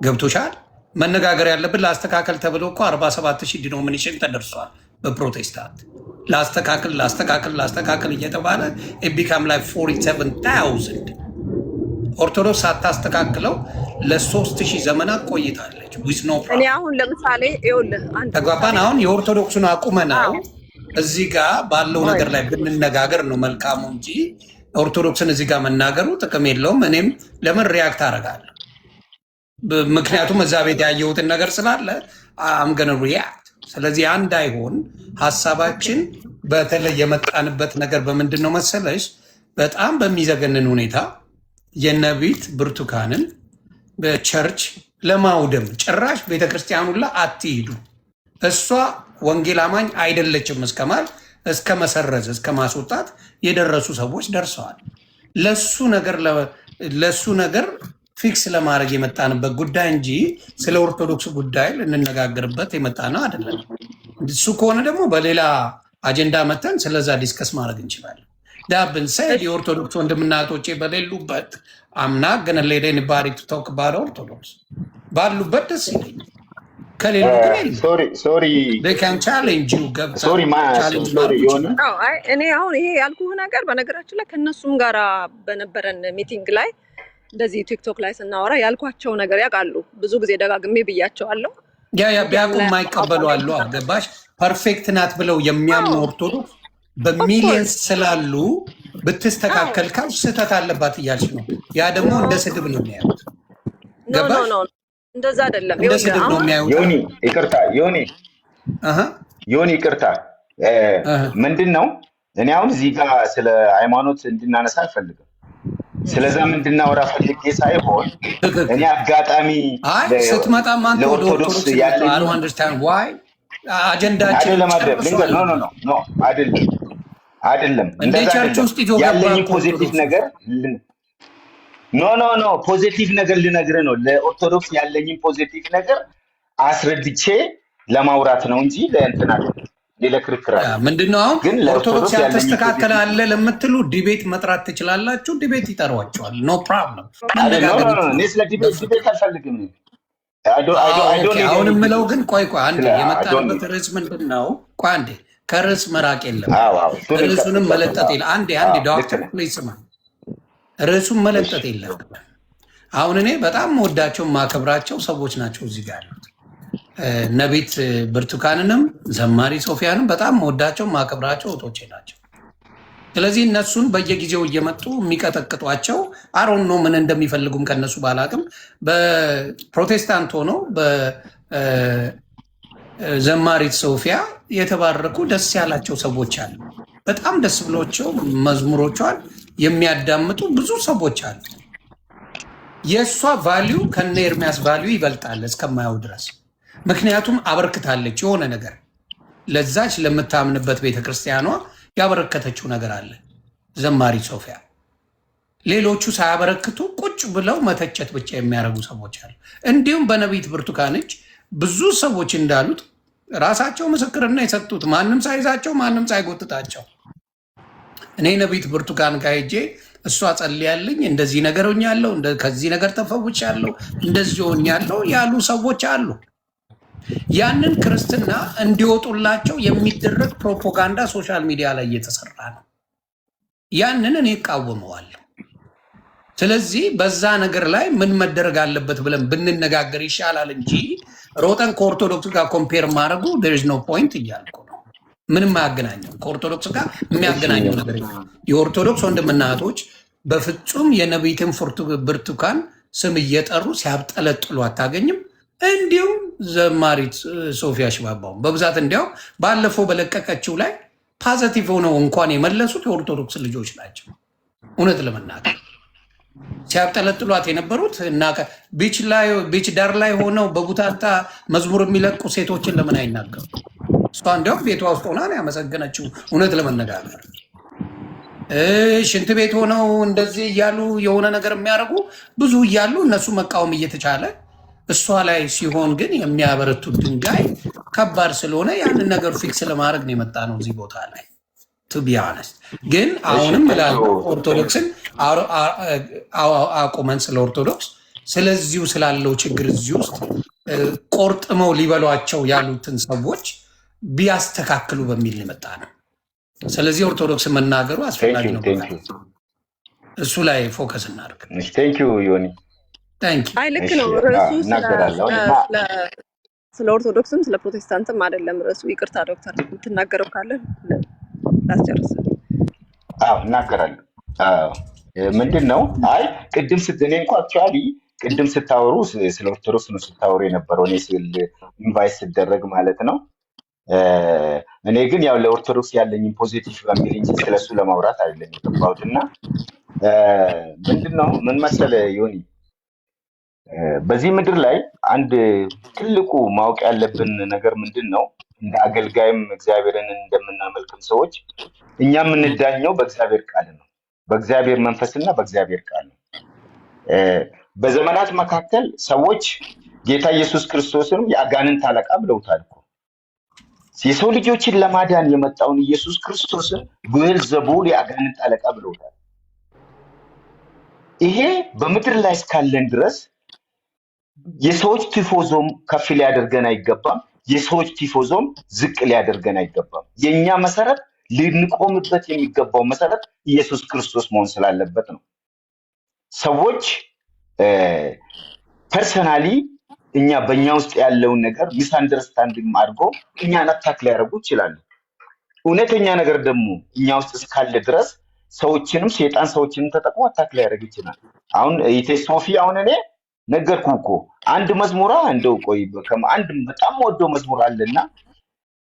Speaker 3: ገብቶሻል? መነጋገር ያለብን ላስተካከል ተብሎ እኮ 47,000 ዲኖሚኔሽን ተደርሷል በፕሮቴስታንት። ላስተካከል እየተባለ ቢካም ላይ 47,000 ኦርቶዶክስ ሳታስተካክለው ለ3,000 ዘመናት ቆይታለች።
Speaker 1: እኔ አሁን ለምሳሌ
Speaker 3: ተግባባን። አሁን የኦርቶዶክሱን አቁመናው እዚህ ጋር ባለው ነገር ላይ ብንነጋገር ነው መልካሙ እንጂ ኦርቶዶክስን እዚህ ጋር መናገሩ ጥቅም የለውም። እኔም ለምን ሪያክት አደርጋለሁ? ምክንያቱም እዛ ቤት ያየሁትን ነገር ስላለ አምገነ ሪያክት። ስለዚህ አንድ አይሆን ሀሳባችን። በተለይ የመጣንበት ነገር በምንድን ነው መሰለሽ? በጣም በሚዘገንን ሁኔታ የነቢት ብርቱካንን በቸርች ለማውደም ጭራሽ ቤተክርስቲያኑላ አትሂዱ፣ እሷ ወንጌል አማኝ አይደለችም እስከማል እስከ መሰረዝ እስከ ማስወጣት የደረሱ ሰዎች ደርሰዋል። ለሱ ነገር ፊክስ ለማድረግ የመጣንበት ጉዳይ እንጂ ስለ ኦርቶዶክስ ጉዳይ ልንነጋገርበት የመጣ ነው አይደለም። እሱ ከሆነ ደግሞ በሌላ አጀንዳ መተን ስለዛ ዲስከስ ማድረግ እንችላለን። ዳብን ሰይድ የኦርቶዶክስ ወንድምና እህቶቼ በሌሉበት አምና ገነ ሌደን ባሪ ቶክ ባር ኦርቶዶክስ ባሉበት ደስ ይለኛል። ከሌሉ ግን
Speaker 1: እኔ አሁን ይሄ ያልኩህ ነገር በነገራችን ላይ ከእነሱም ጋር በነበረን ሚቲንግ ላይ እንደዚህ ቲክቶክ ላይ ስናወራ ያልኳቸው ነገር ያውቃሉ። ብዙ ጊዜ ደጋግሜ ብያቸዋለሁ።
Speaker 3: ያ ቢያውቁ የማይቀበሉ አሉ። አገባሽ ፐርፌክት ናት ብለው የሚያምኑ ኦርቶዶክስ በሚሊየንስ ስላሉ ብትስተካከል ካል ስህተት አለባት እያልሽ ነው። ያ ደግሞ እንደ ስድብ ነው የሚያዩት። ገባሽ?
Speaker 1: እንደዛ አይደለም።
Speaker 3: እንደ ስድብ ነው የሚያዩት።
Speaker 5: ዮኒ ይቅርታ፣ ምንድን ነው እኔ አሁን እዚህ ጋር ስለ ሃይማኖት እንድናነሳ አልፈልግም። ስለዛ እንድናወራ ፈልጌ ሳይሆን እኔ አጋጣሚ
Speaker 3: ስትመጣ ማን ኦርቶዶክስ ያለኝ አጀንዳችን
Speaker 5: አይደለም ያለኝ ፖዚቲቭ ነገር ፖዚቲቭ ነገር ልነግርህ ነው። ለኦርቶዶክስ ያለኝን ፖዚቲቭ ነገር አስረድቼ ለማውራት ነው እንጂ ለእንትን አይደለም። ሌላ ክርክር አለ።
Speaker 3: ምንድነው አሁን ኦርቶዶክስ ያልተስተካከለ አለ ለምትሉ ዲቤት መጥራት ትችላላችሁ። ዲቤት ይጠሯቸዋል። ኖ ፕሮብለም።
Speaker 5: እኔ ስለ ዲቤት አልፈልግም።
Speaker 3: አሁን የምለው ግን ቆይ አንዴ የመጣንበት ርዕስ ምንድን ነው? ቆይ አንዴ ከርዕስ መራቅ የለም። ርዕሱንም መለጠጥ የለም። አንዴ ዶክተር ፕሊዝ ስማ፣ ርዕሱን መለጠጥ የለም። አሁን እኔ በጣም መወዳቸው ማከብራቸው ሰዎች ናቸው እዚህ ጋር ያሉት። ነቢት ብርቱካንንም ዘማሪ ሶፊያንም በጣም መወዳቸው ማከብራቸው እህቶቼ ናቸው። ስለዚህ እነሱን በየጊዜው እየመጡ የሚቀጠቅጧቸው አሮን ነው ምን እንደሚፈልጉም ከነሱ ባላቅም በፕሮቴስታንት ሆነው በዘማሪት ሶፊያ የተባረኩ ደስ ያላቸው ሰዎች አሉ። በጣም ደስ ብሎቸው መዝሙሮቿን የሚያዳምጡ ብዙ ሰዎች አሉ። የእሷ ቫሊዩ ከነ ኤርሚያስ ቫሊዩ ይበልጣል እስከማየው ድረስ። ምክንያቱም አበርክታለች የሆነ ነገር ለዛች ለምታምንበት ቤተክርስቲያኗ ያበረከተችው ነገር አለ ዘማሪ ሶፊያ። ሌሎቹ ሳያበረክቱ ቁጭ ብለው መተቸት ብቻ የሚያደርጉ ሰዎች አሉ። እንዲሁም በነቢት ብርቱካን እጅ ብዙ ሰዎች እንዳሉት ራሳቸው ምስክርና የሰጡት ማንም ሳይዛቸው ማንም ሳይጎትታቸው። እኔ ነቢት ብርቱካን ጋር ሄጄ እሷ ጸልያለኝ እንደዚህ ነገር ሆኛለሁ፣ ከዚህ ነገር ተፈውቻለሁ፣ እንደዚህ ሆኛለሁ ያሉ ሰዎች አሉ። ያንን ክርስትና እንዲወጡላቸው የሚደረግ ፕሮፓጋንዳ ሶሻል ሚዲያ ላይ እየተሰራ ነው። ያንን እኔ እቃወመዋለሁ። ስለዚህ በዛ ነገር ላይ ምን መደረግ አለበት ብለን ብንነጋገር ይሻላል እንጂ ሮጠን ከኦርቶዶክስ ጋር ኮምፔር ማድረጉ there is no point እያልኩ ነው። ምንም አያገናኘው ከኦርቶዶክስ ጋር የሚያገናኘው ነገር የኦርቶዶክስ ወንድምና እህቶች በፍጹም የነቢይትን ብርቱካን ስም እየጠሩ ሲያብጠለጥሉ አታገኝም። እንዲሁም ዘማሪት ሶፊያ ሽባባውን በብዛት እንዲያውም ባለፈው በለቀቀችው ላይ ፖዚቲቭ ሆነው እንኳን የመለሱት የኦርቶዶክስ ልጆች ናቸው። እውነት ለመናገር ሲያብጠለጥሏት የነበሩት እና ቢች ዳር ላይ ሆነው በቡታታ መዝሙር የሚለቁ ሴቶችን ለምን አይናገሩ? እሷ እንዲያውም ቤቷ ውስጥ ሆና ነው ያመሰገነችው። እውነት ለመነጋገር ሽንት ቤት ሆነው እንደዚህ እያሉ የሆነ ነገር የሚያደርጉ ብዙ እያሉ እነሱ መቃወም እየተቻለ እሷ ላይ ሲሆን ግን የሚያበረቱት ድንጋይ ከባድ ስለሆነ ያንን ነገር ፊክስ ለማድረግ ነው የመጣ ነው እዚህ ቦታ ላይ ቱ ቢ ኦነስት። ግን አሁንም እላለሁ ኦርቶዶክስን አቁመን ስለ ኦርቶዶክስ ስለዚሁ ስላለው ችግር እዚህ ውስጥ ቆርጥመው ሊበሏቸው ያሉትን ሰዎች ቢያስተካክሉ በሚል የመጣ ነው። ስለዚህ ኦርቶዶክስ መናገሩ አስፈላጊ ነው። እሱ ላይ ፎከስ እናድርግ።
Speaker 5: ዮኒ
Speaker 1: አይ ልክ ነው። ርዕሱ ስለ ኦርቶዶክስም ስለ ፕሮቴስታንትም አይደለም ርዕሱ። ይቅርታ ዶክተር የምትናገረው ካለ ላስጨርስ።
Speaker 5: እናገራለሁ። ምንድን ነው አይ ቅድም እኔ እንኳ አክቹዋሊ ቅድም ስታወሩ ስለ ኦርቶዶክስ ነው ስታወሩ የነበረው እኔ ኢንቫይት ስደረግ ማለት ነው። እኔ ግን ያው ለኦርቶዶክስ ያለኝን ፖዚቲቭ በሚል እንጂ ስለሱ ለማውራት አይደለም የገባሁት። እና ምንድን ነው ምን መሰለህ ዮኒ በዚህ ምድር ላይ አንድ ትልቁ ማወቅ ያለብን ነገር ምንድን ነው? እንደ አገልጋይም እግዚአብሔርን እንደምናመልክም ሰዎች እኛ የምንዳኘው በእግዚአብሔር ቃል ነው፣ በእግዚአብሔር መንፈስና በእግዚአብሔር ቃል ነው። በዘመናት መካከል ሰዎች ጌታ ኢየሱስ ክርስቶስን የአጋንንት አለቃ ብለውታል እኮ። የሰው ልጆችን ለማዳን የመጣውን ኢየሱስ ክርስቶስን ብዔልዜቡል የአጋንንት አለቃ ብለውታል። ይሄ በምድር ላይ እስካለን ድረስ የሰዎች ቲፎዞም ከፍ ሊያደርገን አይገባም፣ የሰዎች ቲፎዞም ዝቅ ሊያደርገን አይገባም። የእኛ መሰረት ልንቆምበት የሚገባው መሰረት ኢየሱስ ክርስቶስ መሆን ስላለበት ነው። ሰዎች ፐርሰናሊ እኛ በእኛ ውስጥ ያለውን ነገር ሚስ አንደርስታንዲንግ አድርጎ እኛን አታክ ሊያደርጉ ይችላሉ። እውነተኛ ነገር ደግሞ እኛ ውስጥ እስካለ ድረስ ሰዎችንም ሴጣን ሰዎችንም ተጠቅሞ አታክ ሊያደርግ ይችላል። አሁን ሶፊ አሁን እኔ ነገርኩ እኮ አንድ መዝሙራ እንደው ቆይ አንድ በጣም ወደው መዝሙር አለና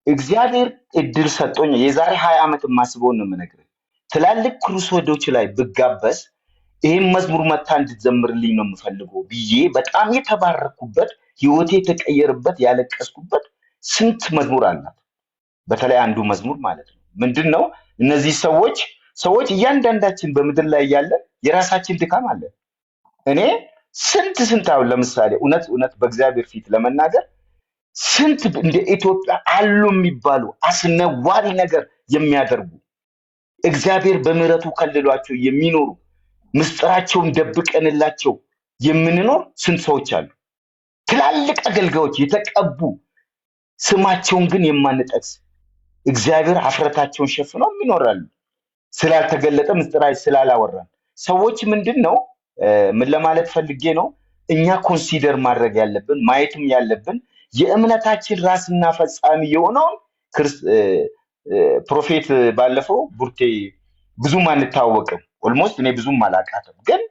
Speaker 5: እግዚአብሔር እድል ሰጦኝ የዛሬ 20 ዓመት የማስበውን ነው የምነግርህ። ትላልቅ ክሩሴዶች ላይ ብጋበዝ ይህን መዝሙር መታ እንድትዘምርልኝ ነው የምፈልገው ብዬ በጣም የተባረኩበት ህይወቴ የተቀየረበት ያለቀስኩበት ስንት መዝሙር አላት። በተለይ አንዱ መዝሙር ማለት ነው ምንድን ነው? እነዚህ ሰዎች እያንዳንዳችን በምድር ላይ ያለን የራሳችን ድካም አለ። እኔ ስንት አሁን ለምሳሌ እውነት በእግዚአብሔር ፊት ለመናገር ስንት እንደ ኢትዮጵያ አሉ የሚባሉ አስነዋሪ ነገር የሚያደርጉ እግዚአብሔር በምህረቱ ከልሏቸው የሚኖሩ ምስጢራቸውን ደብቀንላቸው የምንኖር ስንት ሰዎች አሉ። ትላልቅ አገልጋዮች የተቀቡ ስማቸውን ግን የማንጠቅስ እግዚአብሔር አፍረታቸውን ሸፍነው ይኖራሉ። ስላልተገለጠ ምስጢራዊ ስላላወራን ሰዎች ምንድን ነው ምን ለማለት ፈልጌ ነው? እኛ ኮንሲደር ማድረግ ያለብን ማየትም ያለብን የእምነታችን ራስና ፈጻሚ የሆነውን ፕሮፌት ባለፈው ቡርቴ ብዙም አንታወቅም፣ ኦልሞስት እኔ ብዙም አላውቃትም፣ ግን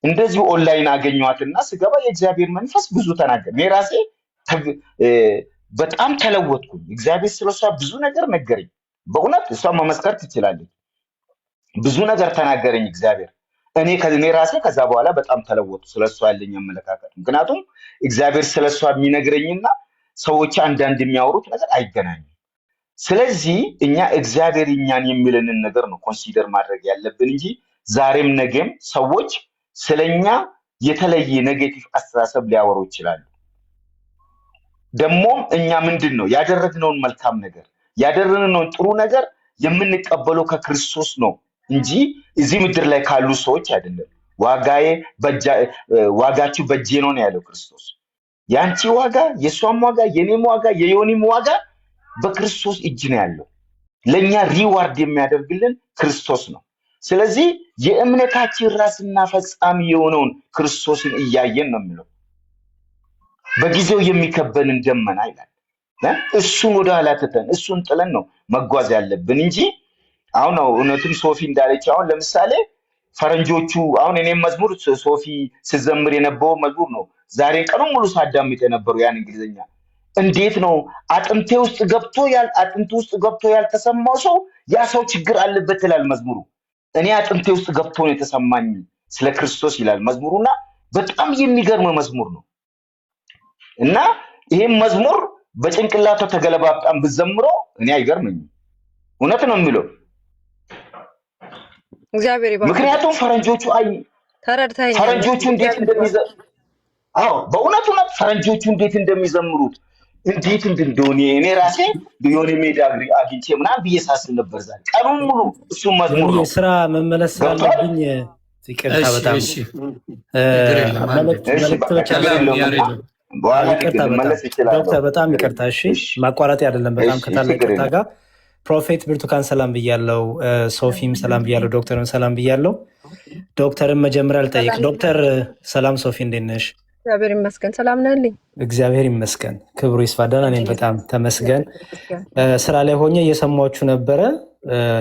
Speaker 5: እንደዚሁ ኦንላይን አገኘኋትና ስገባ የእግዚአብሔር መንፈስ ብዙ ተናገረ። እኔ ራሴ በጣም ተለወጥኩኝ። እግዚአብሔር ስለሷ ብዙ ነገር ነገረኝ። በእውነት እሷ መመስከር ትችላለች። ብዙ ነገር ተናገረኝ እግዚአብሔር። እኔ ራሴ ከዛ በኋላ በጣም ተለወጡ ስለሷ ያለኝ አመለካከት። ምክንያቱም እግዚአብሔር ስለሷ የሚነግረኝና ሰዎች አንዳንድ የሚያወሩት ነገር አይገናኝም። ስለዚህ እኛ እግዚአብሔር እኛን የሚለንን ነገር ነው ኮንሲደር ማድረግ ያለብን እንጂ ዛሬም ነገም ሰዎች ስለኛ የተለየ ኔጌቲቭ አስተሳሰብ ሊያወሩ ይችላሉ። ደግሞም እኛ ምንድን ነው ያደረግነውን መልካም ነገር ያደረግነውን ጥሩ ነገር የምንቀበለው ከክርስቶስ ነው እንጂ እዚህ ምድር ላይ ካሉ ሰዎች አይደለም። ዋጋችሁ በእጄ ነው ያለው ክርስቶስ። ያንቺ ዋጋ፣ የሷም ዋጋ፣ የኔም ዋጋ፣ የዮኒም ዋጋ በክርስቶስ እጅ ነው ያለው። ለኛ ሪዋርድ የሚያደርግልን ክርስቶስ ነው። ስለዚህ የእምነታችን ራስና ፈጻሚ የሆነውን ክርስቶስን እያየን ነው የሚለው። በጊዜው የሚከበንን ደመና ይላል። እሱን ወደ ኋላ ትተን እሱን ጥለን ነው መጓዝ ያለብን እንጂ አሁን ነው እውነትም ሶፊ እንዳለች አሁን ለምሳሌ ፈረንጆቹ አሁን እኔም መዝሙር ሶፊ ስዘምር የነበረው መዝሙር ነው ዛሬ ቀኑን ሙሉ ሳዳምጥ የነበረው ያን እንግሊዝኛ እንዴት ነው አጥንቴ ውስጥ ገብቶ ያልተሰማው ሰው ያ ሰው ችግር አለበት ይላል መዝሙሩ። እኔ አጥንቴ ውስጥ ገብቶ ነው የተሰማኝ ስለ ክርስቶስ ይላል መዝሙሩና በጣም የሚገርም መዝሙር ነው። እና ይሄን መዝሙር በጭንቅላቱ ተገለባብጣም ብዘምረው እኔ አይገርመኝም። እውነት ነው የሚለው
Speaker 1: እግዚአብሔር ይባርክ።
Speaker 5: ምክንያቱም ፈረንጆቹ ፈረንጆቹ እንዴት እንደሚዘምሩ በእውነት ፈረንጆቹ እንዴት እንደሚዘምሩት እንዴት እንደሆነ እኔ ራሴ የሆነ ሜዳ አግኝቼ ምናምን ብዬ ሳስብ ነበር ዛሬ ቀኑን ሙሉ እሱ መዝሙር ነው።
Speaker 2: ስራ መመለስ ስላለብኝ ይቅርታ በጣም ዶክተር በጣም ይቅርታ። እሺ ማቋረጥ አይደለም በጣም ከታላቅ ይቅርታ ጋር ፕሮፌት ብርቱካን ሰላም ብያለው፣ ሶፊም ሰላም ብያለው፣ ዶክተርም ሰላም ብያለው። ዶክተርን መጀመሪያ ልጠይቅ። ዶክተር ሰላም፣ ሶፊ እንዴት ነሽ?
Speaker 1: እግዚአብሔር ይመስገን ሰላም ነህልኝ?
Speaker 2: እግዚአብሔር ይመስገን ክብሩ ይስፋ ደህና ነኝ በጣም ተመስገን። ስራ ላይ ሆኜ እየሰማችሁ ነበረ።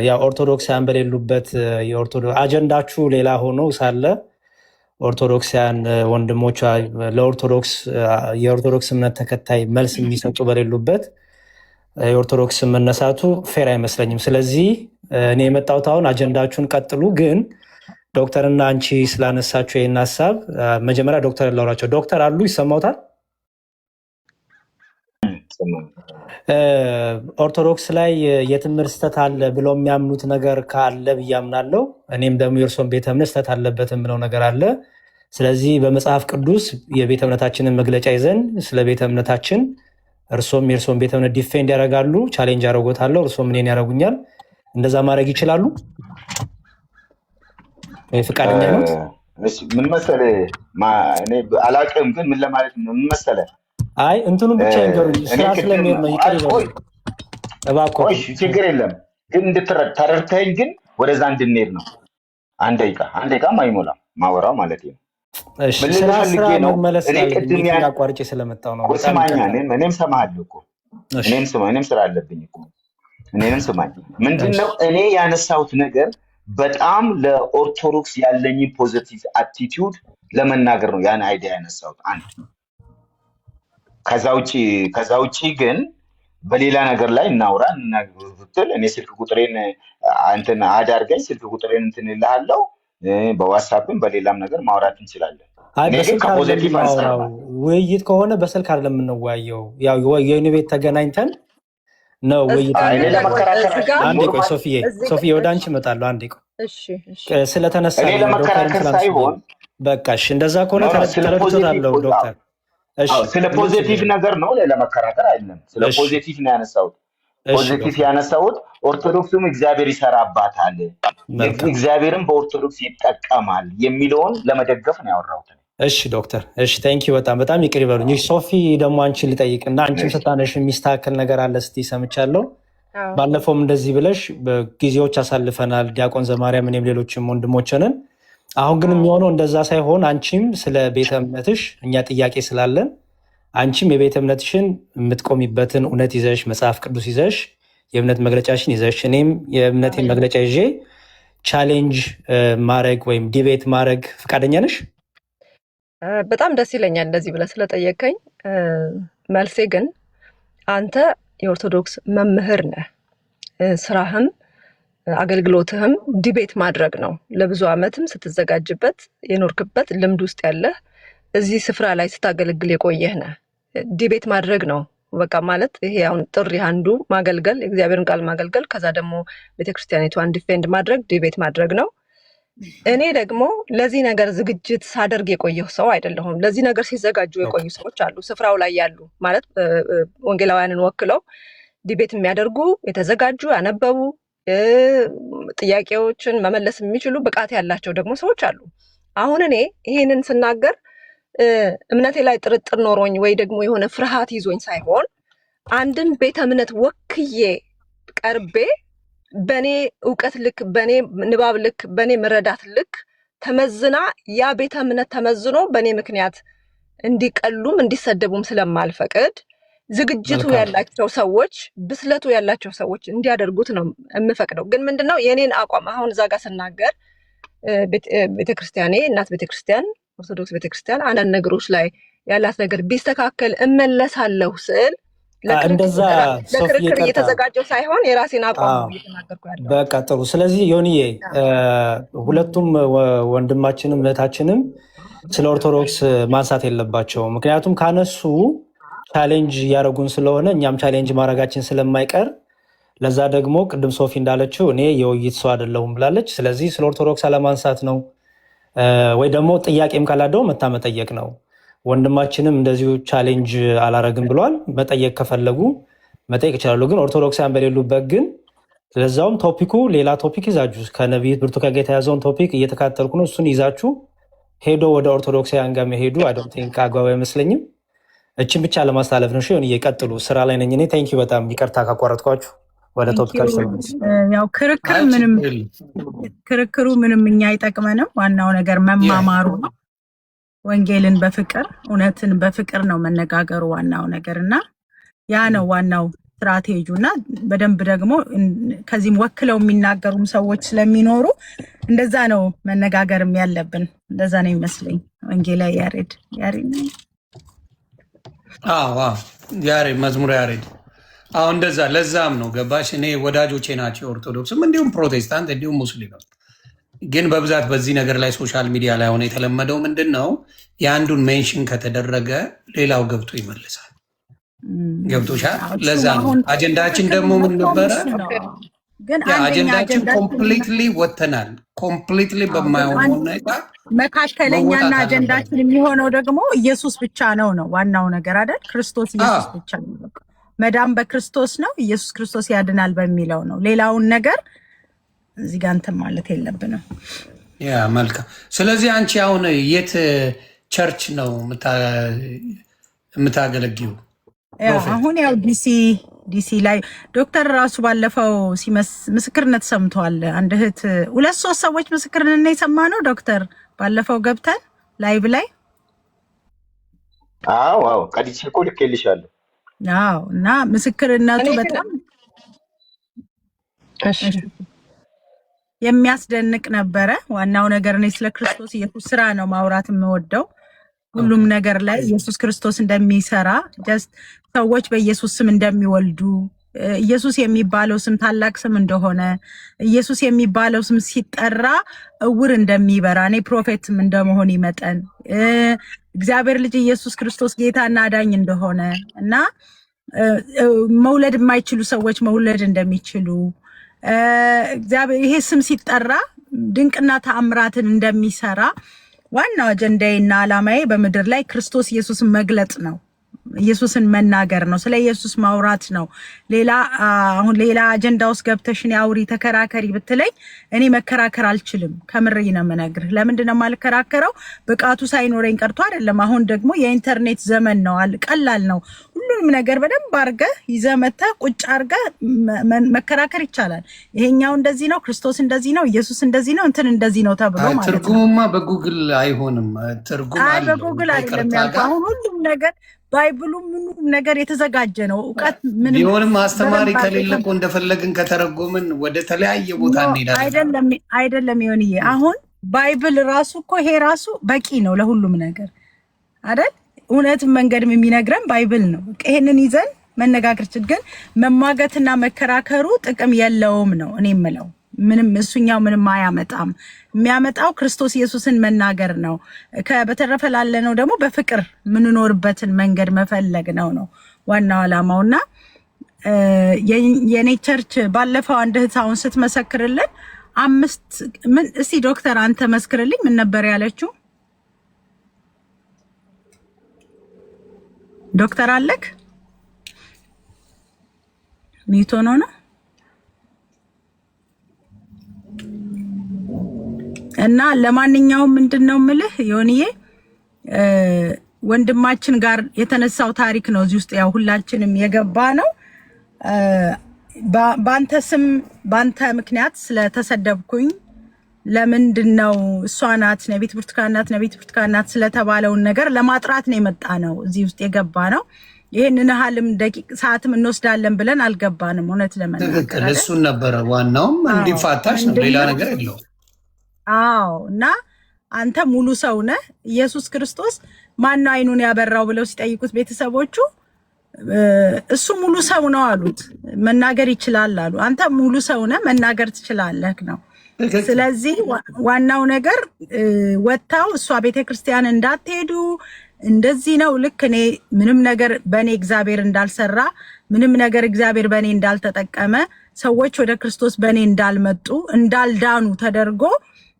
Speaker 2: ያው ኦርቶዶክሳውያን በሌሉበት አጀንዳችሁ ሌላ ሆኖ ሳለ ኦርቶዶክሳውያን ወንድሞቿ የኦርቶዶክስ እምነት ተከታይ መልስ የሚሰጡ በሌሉበት የኦርቶዶክስ መነሳቱ ፌር አይመስለኝም። ስለዚህ እኔ የመጣሁት አሁን አጀንዳችሁን ቀጥሉ፣ ግን ዶክተርና አንቺ ስላነሳችሁ ይህን ሀሳብ መጀመሪያ ዶክተር ላውራቸው። ዶክተር አሉ ይሰማውታል? ኦርቶዶክስ ላይ የትምህርት ስህተት አለ ብለው የሚያምኑት ነገር ካለ ብዬ አምናለሁ። እኔም ደግሞ የእርሶን ቤተ እምነት ስህተት አለበት የምለው ነገር አለ። ስለዚህ በመጽሐፍ ቅዱስ የቤተ እምነታችንን መግለጫ ይዘን ስለ ቤተ እምነታችን እርሶም የእርሶን ቤተ እምነት ዲፌንድ ያደርጋሉ፣ ቻሌንጅ ያደርጎታለሁ፣ እርሶም እኔን ያደርጉኛል። እንደዛ ማድረግ ይችላሉ? ፈቃደኛ ነው?
Speaker 5: ምን መሰለህ፣ እኔ አላውቅም፣ ግን ምን ለማለት ነው ምን መሰለህ፣
Speaker 2: አይ እንትኑ ብቻ ይንገሩኝ። ስራ ስለሚሄድ ነው። ይቅር ይበሉ እባክዎ።
Speaker 5: ችግር የለም ግን ተረድተኸኝ፣ ግን ወደዛ እንድንሄድ ነው። አንድ ደቂቃ አይሞላም ማወራው ማለት ነው።
Speaker 2: ስራ መመለስ አቋርጬ ስለመጣሁ ነው።
Speaker 5: ስማኛ፣ እኔም ሰማሃለሁ እኮ እኔም ስራ አለብኝ እኮ። እኔንም ስማኝ። ምንድነው እኔ ያነሳሁት ነገር በጣም ለኦርቶዶክስ ያለኝ ፖዚቲቭ አቲቲዩድ ለመናገር ነው ያን አይዲያ ያነሳሁት። አንድ ከዛ ውጪ ግን በሌላ ነገር ላይ እናውራ ብትል እኔ ስልክ ቁጥሬን እንትን አዳርገኝ፣ ስልክ ቁጥሬን እንትን እልሃለሁ። በዋትስአፕም በሌላም ነገር ማውራት እንችላለን።
Speaker 2: ውይይት ከሆነ በስልክ አይደለም የምንወያየው። ያው የኔ ቤት ተገናኝተን ነው ውይይት። አንዴ ቆይ ሶፊዬ ወደ አንቺ እመጣለሁ። አንዴ ቆይ ስለተነሳ
Speaker 5: ለመከራከር ሳይሆን
Speaker 2: በቃ እሺ፣ እንደዛ ከሆነ ተረድቶታለሁ ዶክተር።
Speaker 5: ስለ ፖዚቲቭ ነገር ነው ለመከራከር አይደለም። ስለ ፖዚቲቭ ነው ያነሳሁት። ፖዚቲቭ ያነሳሁት ኦርቶዶክስም እግዚአብሔር ይሰራባታል፣ እግዚአብሔርም በኦርቶዶክስ ይጠቀማል የሚለውን ለመደገፍ ነው ያወራሁት።
Speaker 2: እሺ ዶክተር፣ እሺ ቴንኪው። በጣም ይቅር ይበሉኝ። ሶፊ ደግሞ አንቺን ልጠይቅና አንቺም ስታነሽ የሚስተካከል ነገር አለ ስትይ ሰምቻለሁ። ባለፈውም እንደዚህ ብለሽ ጊዜዎች አሳልፈናል፣ ዲያቆን ዘማርያም እኔም ሌሎችም ወንድሞችንን። አሁን ግን የሚሆነው እንደዛ ሳይሆን አንቺም ስለ ቤተ እምነትሽ እኛ ጥያቄ ስላለን አንቺም የቤተ እምነትሽን የምትቆሚበትን እውነት ይዘሽ መጽሐፍ ቅዱስ ይዘሽ የእምነት መግለጫሽን ይዘሽ እኔም የእምነቴን መግለጫ ይዤ ቻሌንጅ ማድረግ ወይም ዲቤት ማድረግ ፈቃደኛ ነሽ?
Speaker 1: በጣም ደስ ይለኛል እንደዚህ ብለህ ስለጠየቀኝ። መልሴ ግን አንተ የኦርቶዶክስ መምህር ነህ። ስራህም አገልግሎትህም ዲቤት ማድረግ ነው። ለብዙ ዓመትም ስትዘጋጅበት የኖርክበት ልምድ ውስጥ ያለህ እዚህ ስፍራ ላይ ስታገለግል የቆየህ ነህ። ዲቤት ማድረግ ነው በቃ ማለት ይሄ አሁን ጥሪ አንዱ ማገልገል፣ የእግዚአብሔርን ቃል ማገልገል፣ ከዛ ደግሞ ቤተክርስቲያኒቷን ዲፌንድ ማድረግ፣ ዲቤት ማድረግ ነው። እኔ ደግሞ ለዚህ ነገር ዝግጅት ሳደርግ የቆየሁ ሰው አይደለሁም። ለዚህ ነገር ሲዘጋጁ የቆዩ ሰዎች አሉ፣ ስፍራው ላይ ያሉ ማለት ወንጌላውያንን ወክለው ዲቤት የሚያደርጉ የተዘጋጁ ያነበቡ ጥያቄዎችን መመለስ የሚችሉ ብቃት ያላቸው ደግሞ ሰዎች አሉ። አሁን እኔ ይህንን ስናገር እምነቴ ላይ ጥርጥር ኖሮኝ ወይ ደግሞ የሆነ ፍርሃት ይዞኝ ሳይሆን አንድን ቤተ እምነት ወክዬ ቀርቤ በኔ እውቀት ልክ፣ በኔ ንባብ ልክ፣ በኔ መረዳት ልክ ተመዝና ያ ቤተ እምነት ተመዝኖ በኔ ምክንያት እንዲቀሉም እንዲሰደቡም ስለማልፈቅድ ዝግጅቱ ያላቸው ሰዎች፣ ብስለቱ ያላቸው ሰዎች እንዲያደርጉት ነው የምፈቅደው። ግን ምንድነው የኔን አቋም አሁን እዛ ጋር ስናገር ቤተክርስቲያኔ እናት ቤተክርስቲያን ኦርቶዶክስ ቤተክርስቲያን አንዳንድ ነገሮች ላይ ያላት ነገር ቢስተካከል እመለሳለሁ ስል ለክርክር እየተዘጋጀው ሳይሆን የራሴን አቋም እየተናገርኩ ያለው።
Speaker 2: በቃ ጥሩ። ስለዚህ ዮኒዬ ሁለቱም ወንድማችንም እህታችንም ስለ ኦርቶዶክስ ማንሳት የለባቸውም። ምክንያቱም ካነሱ ቻሌንጅ እያደረጉን ስለሆነ እኛም ቻሌንጅ ማድረጋችን ስለማይቀር፣ ለዛ ደግሞ ቅድም ሶፊ እንዳለችው እኔ የውይይት ሰው አይደለሁም ብላለች። ስለዚህ ስለ ኦርቶዶክስ አለማንሳት ነው ወይ ደግሞ ጥያቄም ካላደው መታ መጠየቅ ነው። ወንድማችንም እንደዚሁ ቻሌንጅ አላረግም ብሏል። መጠየቅ ከፈለጉ መጠየቅ ይችላሉ። ግን ኦርቶዶክሳውያን በሌሉበት ግን ለዛውም ቶፒኩ ሌላ ቶፒክ ይዛችሁ ከነቢይት ብርቱካን ጋር የተያዘውን ቶፒክ እየተካተልኩ ነው። እሱን ይዛችሁ ሄዶ ወደ ኦርቶዶክሳውያን ጋር መሄዱ አይ ዶንት ቲንክ አግባብ አይመስለኝም። እችን ብቻ ለማስተላለፍ ነው። ሆን እየቀጥሉ ስራ ላይ ነኝ እኔ። ታንኪዩ በጣም ይቅርታ ካቋረጥኳችሁ። ወደ ቶፒካችሁ
Speaker 4: ያው ክርክሩ ምንም እኛ አይጠቅመንም። ዋናው ነገር መማማሩ ነው። ወንጌልን በፍቅር እውነትን በፍቅር ነው መነጋገሩ ዋናው ነገር እና ያ ነው ዋናው ስትራቴጂ እና በደንብ ደግሞ ከዚህም ወክለው የሚናገሩም ሰዎች ስለሚኖሩ እንደዛ ነው መነጋገርም ያለብን። እንደዛ ነው ይመስለኝ። ወንጌላዊ ያሬድ
Speaker 3: መዝሙር ያሬድ አሁን እንደዛ ለዛም ነው ገባሽ። እኔ ወዳጆቼ ናቸው ኦርቶዶክስም እንዲሁም ፕሮቴስታንት እንዲሁም ሙስሊም ግን በብዛት በዚህ ነገር ላይ ሶሻል ሚዲያ ላይ ሆነ የተለመደው ምንድን ነው? የአንዱን ሜንሽን ከተደረገ ሌላው ገብቶ ይመልሳል። ገብቶሻል? ለዛ ነው አጀንዳችን ደግሞ ምን ነበረ? አጀንዳችን ኮምፕሊትሊ ወተናል። ኮምፕሊትሊ በማይሆን ሁኔታ
Speaker 4: መካከለኛና አጀንዳችን የሚሆነው ደግሞ ኢየሱስ ብቻ ነው ዋናው ነገር አይደል? ክርስቶስ ኢየሱስ ብቻ ነው። መዳን በክርስቶስ ነው፣ ኢየሱስ ክርስቶስ ያድናል በሚለው ነው። ሌላውን ነገር እዚህ ጋር እንትን ማለት የለብንም።
Speaker 3: ያ መልካም። ስለዚህ አንቺ አሁን የት ቸርች ነው የምታገለግዩ?
Speaker 4: አሁን ያው ዲሲ ላይ ዶክተር ራሱ ባለፈው ምስክርነት ሰምቷል። አንድ እህት 2-3 ሰዎች ምስክርነት ነው የሰማነው ዶክተር ባለፈው ገብተን ላይቭ ላይ።
Speaker 5: አዎ ቀዲቼ እኮ ልኬልሻለሁ።
Speaker 4: እና ምስክርነቱ በጣም የሚያስደንቅ ነበረ። ዋናው ነገር ነው ስለ ክርስቶስ ኢየሱስ ስራ ነው ማውራት የምወደው። ሁሉም ነገር ላይ ኢየሱስ ክርስቶስ እንደሚሰራ ጀስት ሰዎች በኢየሱስ ስም እንደሚወልዱ ኢየሱስ የሚባለው ስም ታላቅ ስም እንደሆነ ኢየሱስ የሚባለው ስም ሲጠራ እውር እንደሚበራ እኔ ፕሮፌትም እንደመሆን ይመጠን እግዚአብሔር ልጅ ኢየሱስ ክርስቶስ ጌታና አዳኝ እንደሆነ እና መውለድ የማይችሉ ሰዎች መውለድ እንደሚችሉ እግዚአብሔር ይሄ ስም ሲጠራ ድንቅና ተአምራትን እንደሚሰራ ዋናው አጀንዳዬና ዓላማዬ በምድር ላይ ክርስቶስ ኢየሱስን መግለጽ ነው። ኢየሱስን መናገር ነው። ስለ ኢየሱስ ማውራት ነው። አሁን ሌላ አጀንዳ ውስጥ ገብተሽን አውሪ ተከራከሪ ብትለኝ እኔ መከራከር አልችልም። ከምሬ ነው የምነግርህ። ለምንድን ነው የማልከራከረው? ብቃቱ ሳይኖረኝ ቀርቶ አይደለም። አሁን ደግሞ የኢንተርኔት ዘመን ነው። ቀላል ነው። ሁሉንም ነገር በደንብ አድርገህ ይዘህ መተህ ቁጭ አድርገህ መከራከር ይቻላል። ይሄኛው እንደዚህ ነው፣ ክርስቶስ እንደዚህ ነው፣ ኢየሱስ እንደዚህ ነው፣ እንትን እንደዚህ ነው ተብሎ ማለት ነው።
Speaker 3: ትርጉሙማ በጉግል አይሆንም። ትርጉም
Speaker 4: በጉግል አይደለም ያልኩህ። አሁን ሁሉም ነገር ባይብሉ ምንም ነገር የተዘጋጀ ነው። ዕውቀት ምንም
Speaker 3: ቢሆንም አስተማሪ ከሌለ እኮ እንደፈለግን ከተረጎምን ወደ ተለያየ ቦታ እንሄዳለን።
Speaker 4: አይደለም ይሆንዬ። አሁን ባይብል ራሱ እኮ ይሄ ራሱ በቂ ነው ለሁሉም ነገር አይደል? እውነትን መንገድም የሚነግረን ባይብል ነው። ይሄንን ይዘን መነጋገር ግን መማገትና መከራከሩ ጥቅም የለውም ነው እኔ የምለው። ምንም እሱኛው ምንም አያመጣም። የሚያመጣው ክርስቶስ ኢየሱስን መናገር ነው። በተረፈ ላለነው ደግሞ በፍቅር ምንኖርበትን መንገድ መፈለግ ነው ዋናው ዓላማውና የኔ ቸርች ባለፈው አንድ እህታውን ስትመሰክርልን 5 ምን እስቲ ዶክተር አንተ መስክርልኝ ምን ነበር ያለችው? ዶክተር አለክ ሚቶ ነው እና ለማንኛውም ምንድነው ምልህ ዮኒዬ ወንድማችን ጋር የተነሳው ታሪክ ነው እዚህ ውስጥ ያው ሁላችንም የገባ ነው። ባንተ ስም ባንተ ምክንያት ስለተሰደብኩኝ ለምንድነው እሷ ናት ነቢት ብርቱካን ናት ስለተባለውን ነገር ለማጥራት ነው የመጣ ነው እዚህ ውስጥ የገባ ነው። ይሄንን ሐልም ደቂቅ ሰዓትም እንወስዳለን ብለን አልገባንም። እውነት ለመናገር
Speaker 3: እሱን ነበር ዋናውም እንዲፋታሽ ነው፣ ሌላ ነገር የለውም።
Speaker 4: እና አንተ ሙሉ ሰው ነህ። ኢየሱስ ክርስቶስ ማን ነው አይኑን ያበራው ብለው ሲጠይቁት ቤተሰቦቹ እሱ ሙሉ ሰው ነው አሉት። መናገር ይችላል አሉ። አንተ ሙሉ ሰው ነህ፣ መናገር ትችላለህ ነው። ስለዚህ ዋናው ነገር ወጣው እሷ ቤተክርስቲያን እንዳትሄዱ እንደዚህ ነው። ልክ እኔ ምንም ነገር በእኔ እግዚአብሔር እንዳልሰራ ምንም ነገር እግዚአብሔር በእኔ እንዳልተጠቀመ ሰዎች ወደ ክርስቶስ በእኔ እንዳልመጡ እንዳልዳኑ ተደርጎ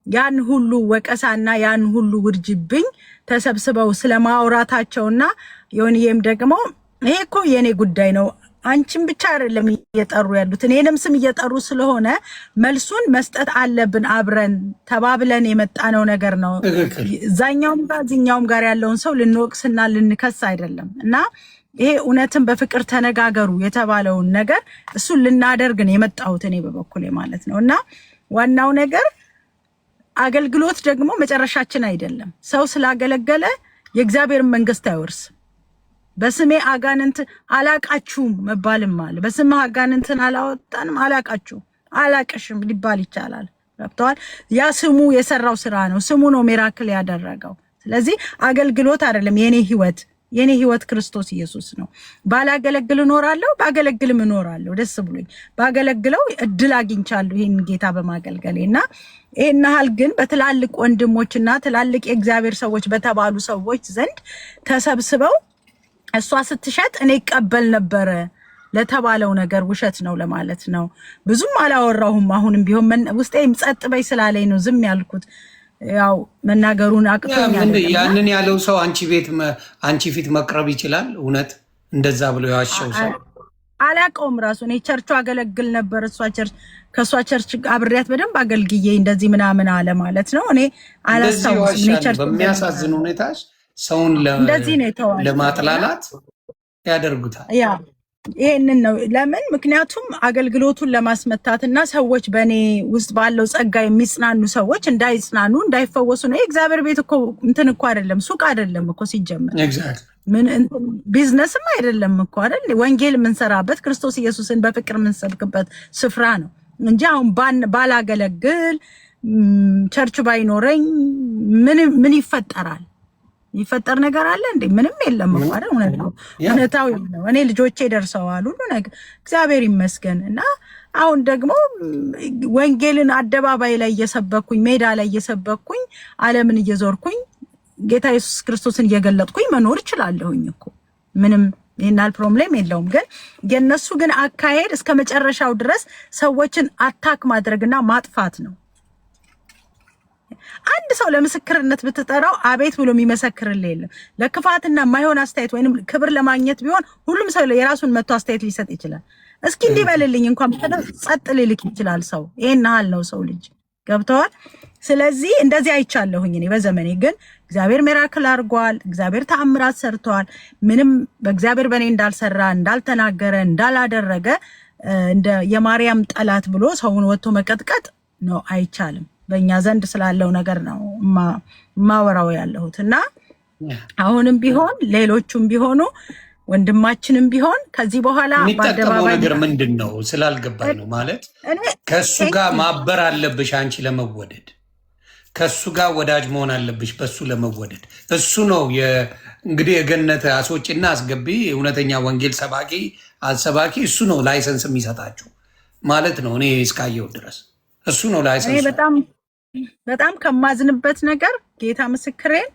Speaker 4: ያን ሁሉ ወቀሳና ያን ሁሉ ውርጅብኝ ተሰብስበው ስለማውራታቸውና ዮኒዬም ደግሞ ይሄ እኮ የኔ ጉዳይ ነው አንቺም ብቻ አይደለም እየጠሩ ያሉት እኔንም ስም እየጠሩ ስለሆነ መልሱን መስጠት አለብን አብረን ተባብለን የመጣነው ነገር ነው። እዛኛውም ጋር ያለውን ሰው ልንወቅስና ልንከስ አይደለም እና ይሄ እውነትን በፍቅር ተነጋገሩ የተባለውን ነገር እሱን ልናደርግ ነው የመጣሁት እኔ በበኩሌ ማለት ነው። እና ዋናው ነገር አገልግሎት ደግሞ መጨረሻችን አይደለም። ሰው ስላገለገለ የእግዚአብሔር መንግስት አይወርስ። በስሜ አጋንንት አላቃችሁም መባልም አለ። በስሜ አጋንንትን አላወጣንም አላቀሽም ሊባል ይቻላል። ገብተዋል። ያ ስሙ የሰራው ስራ ነው። ስሙ ነው ሚራክል ያደረገው። ስለዚህ አገልግሎት አይደለም የኔ ህይወት የኔ ህይወት ክርስቶስ ኢየሱስ ነው። ባላገለግል እኖራለሁ፣ ባገለግልም እኖራለሁ። ደስ ብሎኝ ባገለግለው እድል አግኝቻለሁ ይሄን ጌታ በማገልገሌ እና ይሄን ያህል ግን በትላልቅ ወንድሞችና ትላልቅ የእግዚአብሔር ሰዎች በተባሉ ሰዎች ዘንድ ተሰብስበው እሷ ስትሸጥ እኔ ይቀበል ነበረ ለተባለው ነገር ውሸት ነው ለማለት ነው። ብዙም አላወራሁም። አሁንም ቢሆን ውስጤም ጸጥ በይ ስላለኝ ነው ዝም ያልኩት። ያው መናገሩን አቅቶኛል።
Speaker 3: ያንን ያለው ሰው አንቺ ፊት መቅረብ ይችላል? እውነት እንደዛ ብሎ ያዋሸው ሰው
Speaker 4: አላውቀውም። ራሱ እኔ ቸርቹ አገለግል ነበር። ከእሷ ቸርች አብሬያት በደንብ አገልግዬ እንደዚህ ምናምን አለ ማለት ነው። እኔ አላስታውስም።
Speaker 3: በሚያሳዝን ሁኔታ ሰውን ለማጥላላት ያደርጉታል።
Speaker 4: ይሄንን ነው ለምን? ምክንያቱም አገልግሎቱን ለማስመታትና ሰዎች በእኔ ውስጥ ባለው ጸጋ የሚጽናኑ ሰዎች እንዳይጽናኑ እንዳይፈወሱ ነው። የእግዚአብሔር ቤት እኮ እንትን እኮ አይደለም፣ ሱቅ አይደለም እኮ ሲጀመር ምን ቢዝነስም አይደለም እኮ አይደል? ወንጌል የምንሰራበት ክርስቶስ ኢየሱስን በፍቅር የምንሰብክበት ስፍራ ነው እንጂ አሁን ባላገለግል ቸርች ባይኖረኝ ምን ይፈጠራል? ይፈጠር ነገር አለ እንዴ? ምንም የለም እኮ አይደል? እውነታው ነው። እኔ ልጆቼ ደርሰዋል፣ ሁሉ ነገር እግዚአብሔር ይመስገን። እና አሁን ደግሞ ወንጌልን አደባባይ ላይ እየሰበኩኝ ሜዳ ላይ እየሰበኩኝ ዓለምን እየዞርኩኝ ጌታ ኢየሱስ ክርስቶስን እየገለጥኩኝ መኖር እችላለሁኝ እኮ ምንም ይሄናል ፕሮብሌም የለውም። ግን የነሱ ግን አካሄድ እስከ መጨረሻው ድረስ ሰዎችን አታክ ማድረግና ማጥፋት ነው። አንድ ሰው ለምስክርነት ብትጠራው አቤት ብሎ የሚመሰክርልህ የለም። ለክፋትና የማይሆን አስተያየት ወይንም ክብር ለማግኘት ቢሆን ሁሉም ሰው የራሱን መጥቶ አስተያየት ሊሰጥ ይችላል። እስኪ እንዲበልልኝ እንኳን ጸጥ ሊልክ ይችላል ሰው። ይሄን ያህል ነው ሰው ልጅ ገብተዋል። ስለዚህ እንደዚህ አይቻለሁኝ እኔ በዘመኔ። ግን እግዚአብሔር ሚራክል አድርጓል። እግዚአብሔር ተአምራት ሰርተዋል። ምንም በእግዚአብሔር በእኔ እንዳልሰራ እንዳልተናገረ እንዳላደረገ እንደ የማርያም ጠላት ብሎ ሰውን ወጥቶ መቀጥቀጥ ነው አይቻልም። በእኛ ዘንድ ስላለው ነገር ነው ማወራው ያለሁት። እና አሁንም ቢሆን ሌሎቹም ቢሆኑ ወንድማችንም ቢሆን ከዚህ በኋላ
Speaker 3: በአደባባይ ነገር ምንድነው ስላልገባኝ ነው ማለት ከሱ ጋር ማበር አለብሽ አንቺ ለመወደድ ከሱ ጋር ወዳጅ መሆን አለብሽ በሱ ለመወደድ። እሱ ነው እንግዲህ የገነት አስወጪና አስገቢ እውነተኛ ወንጌል ሰባኪ አሰባኪ እሱ ነው ላይሰንስ የሚሰጣቸው ማለት ነው። እኔ እስካየው ድረስ እሱ ነው ላይሰንስ።
Speaker 4: በጣም ከማዝንበት ነገር ጌታ ምስክሬን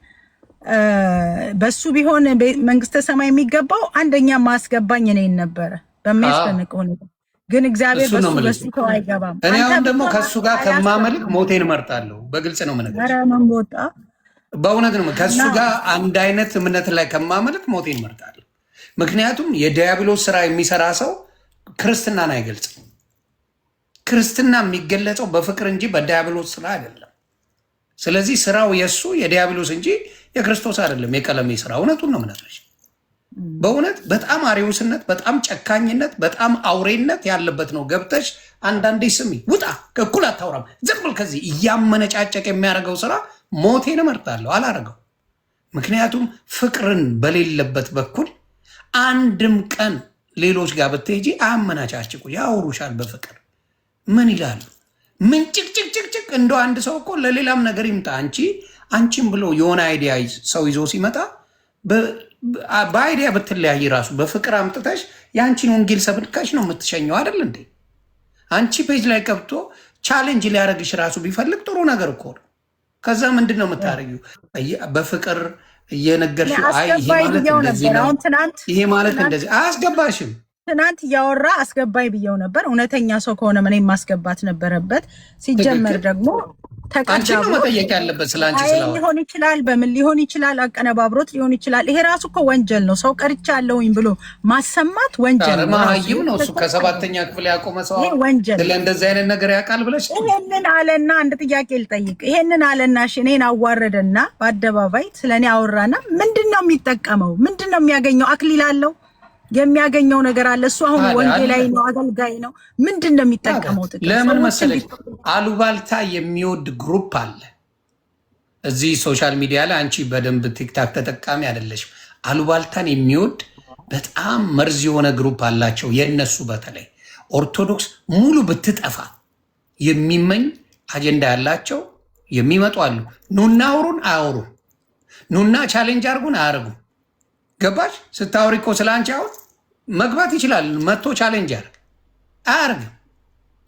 Speaker 4: በሱ ቢሆን መንግስተ ሰማይ የሚገባው አንደኛ ማስገባኝ እኔን ነበረ በሚያስደንቅ ሁኔታ። ግን እግዚአብሔር በሱ ተው አይገባም።
Speaker 3: እኔ አሁን ደግሞ ከሱ ጋር ከማመልክ ሞቴን እመርጣለሁ። በግልጽ ነው የምነግርሽ። በእውነት ነው። ከሱ ጋር አንድ አይነት እምነት ላይ ከማመልክ ሞቴን እመርጣለሁ። ምክንያቱም የዲያብሎስ ስራ የሚሰራ ሰው ክርስትናን አይገልጽም። ክርስትና የሚገለጸው በፍቅር እንጂ በዲያብሎስ ስራ አይደለም። ስለዚህ ስራው የሱ የዲያብሎስ እንጂ የክርስቶስ አይደለም። የቀለሜ ስራ እውነቱን ነው የምነግርሽ። በእውነት በጣም አሪውስነት፣ በጣም ጨካኝነት፣ በጣም አውሬነት ያለበት ነው። ገብተሽ አንዳንዴ ስሚ፣ ውጣ፣ እኩል አታውራም፣ ዝም ብል ከዚህ እያመነጫጨቅ የሚያደርገው ስራ ሞቴን እመርጣለሁ። አላረገው። ምክንያቱም ፍቅርን በሌለበት በኩል አንድም ቀን ሌሎች ጋር ብትሄጂ አያመናጫጭቁ፣ ያወሩሻል በፍቅር ምን ይላሉ? ምን ጭቅጭቅጭቅጭቅ። እንደ አንድ ሰው እኮ ለሌላም ነገር ይምጣ አንቺም ብሎ የሆነ አይዲያ ሰው ይዞ ሲመጣ በአይዲያ ብትለያይ ራሱ በፍቅር አምጥተሽ የአንቺን ወንጌል ሰብካሽ ነው የምትሸኘው አይደል እንዴ? አንቺ ፔጅ ላይ ገብቶ ቻሌንጅ ሊያደርግሽ ራሱ ቢፈልግ ጥሩ ነገር እኮ ነው። ከዛ ምንድን ነው የምታደርጊው? በፍቅር እየነገርሽ ይሄ ማለት እንደዚህ አያስገባሽም።
Speaker 4: ትናንት እያወራ አስገባኝ ብየው ነበር። እውነተኛ ሰው ከሆነ ምን ማስገባት ነበረበት። ሲጀመር ደግሞ
Speaker 3: ተቀዳው መጠየቅ ያለበት ስላንቺ ስላወራ
Speaker 4: ሊሆን ይችላል፣ በምን ሊሆን ይችላል፣ አቀነባብሮት ሊሆን ይችላል። ይሄ ራሱ እኮ ወንጀል ነው። ሰው ቀርቻለሁኝ ብሎ ማሰማት ወንጀል ነው።
Speaker 3: ማህይም ነው እሱ። ከሰባተኛ ክፍል ያቆመ ሰው ስለ እንደዚህ አይነት ነገር ያውቃል ብለሽ
Speaker 4: ይሄንን አለና አንድ ጥያቄ ልጠይቅ። ይሄንን አለና እኔን አዋረደና በአደባባይ ስለኔ አወራና ምንድነው የሚጠቀመው? ምንድነው የሚያገኘው? አክሊል አለው የሚያገኘው ነገር አለ። እሱ አሁን ወንጌላዊ ነው፣ አገልጋይ ነው። ምንድን ነው የሚጠቀመው ጥቅም?
Speaker 3: ለምን መሰለሽ አሉባልታ የሚወድ ግሩፕ አለ እዚህ ሶሻል ሚዲያ ላይ። አንቺ በደንብ ቲክታክ ተጠቃሚ አይደለሽም። አሉባልታን የሚወድ በጣም መርዝ የሆነ ግሩፕ አላቸው። የነሱ በተለይ ኦርቶዶክስ ሙሉ ብትጠፋ የሚመኝ አጀንዳ ያላቸው የሚመጡ አሉ። ኑና አውሩን አያወሩም፣ ኑና ቻሌንጅ አርጉን አያርጉም። ገባሽ? ስታወሪ እኮ ስለ አንቺ አሁን መግባት ይችላል። መጥቶ ቻሌንጅ አያርግም።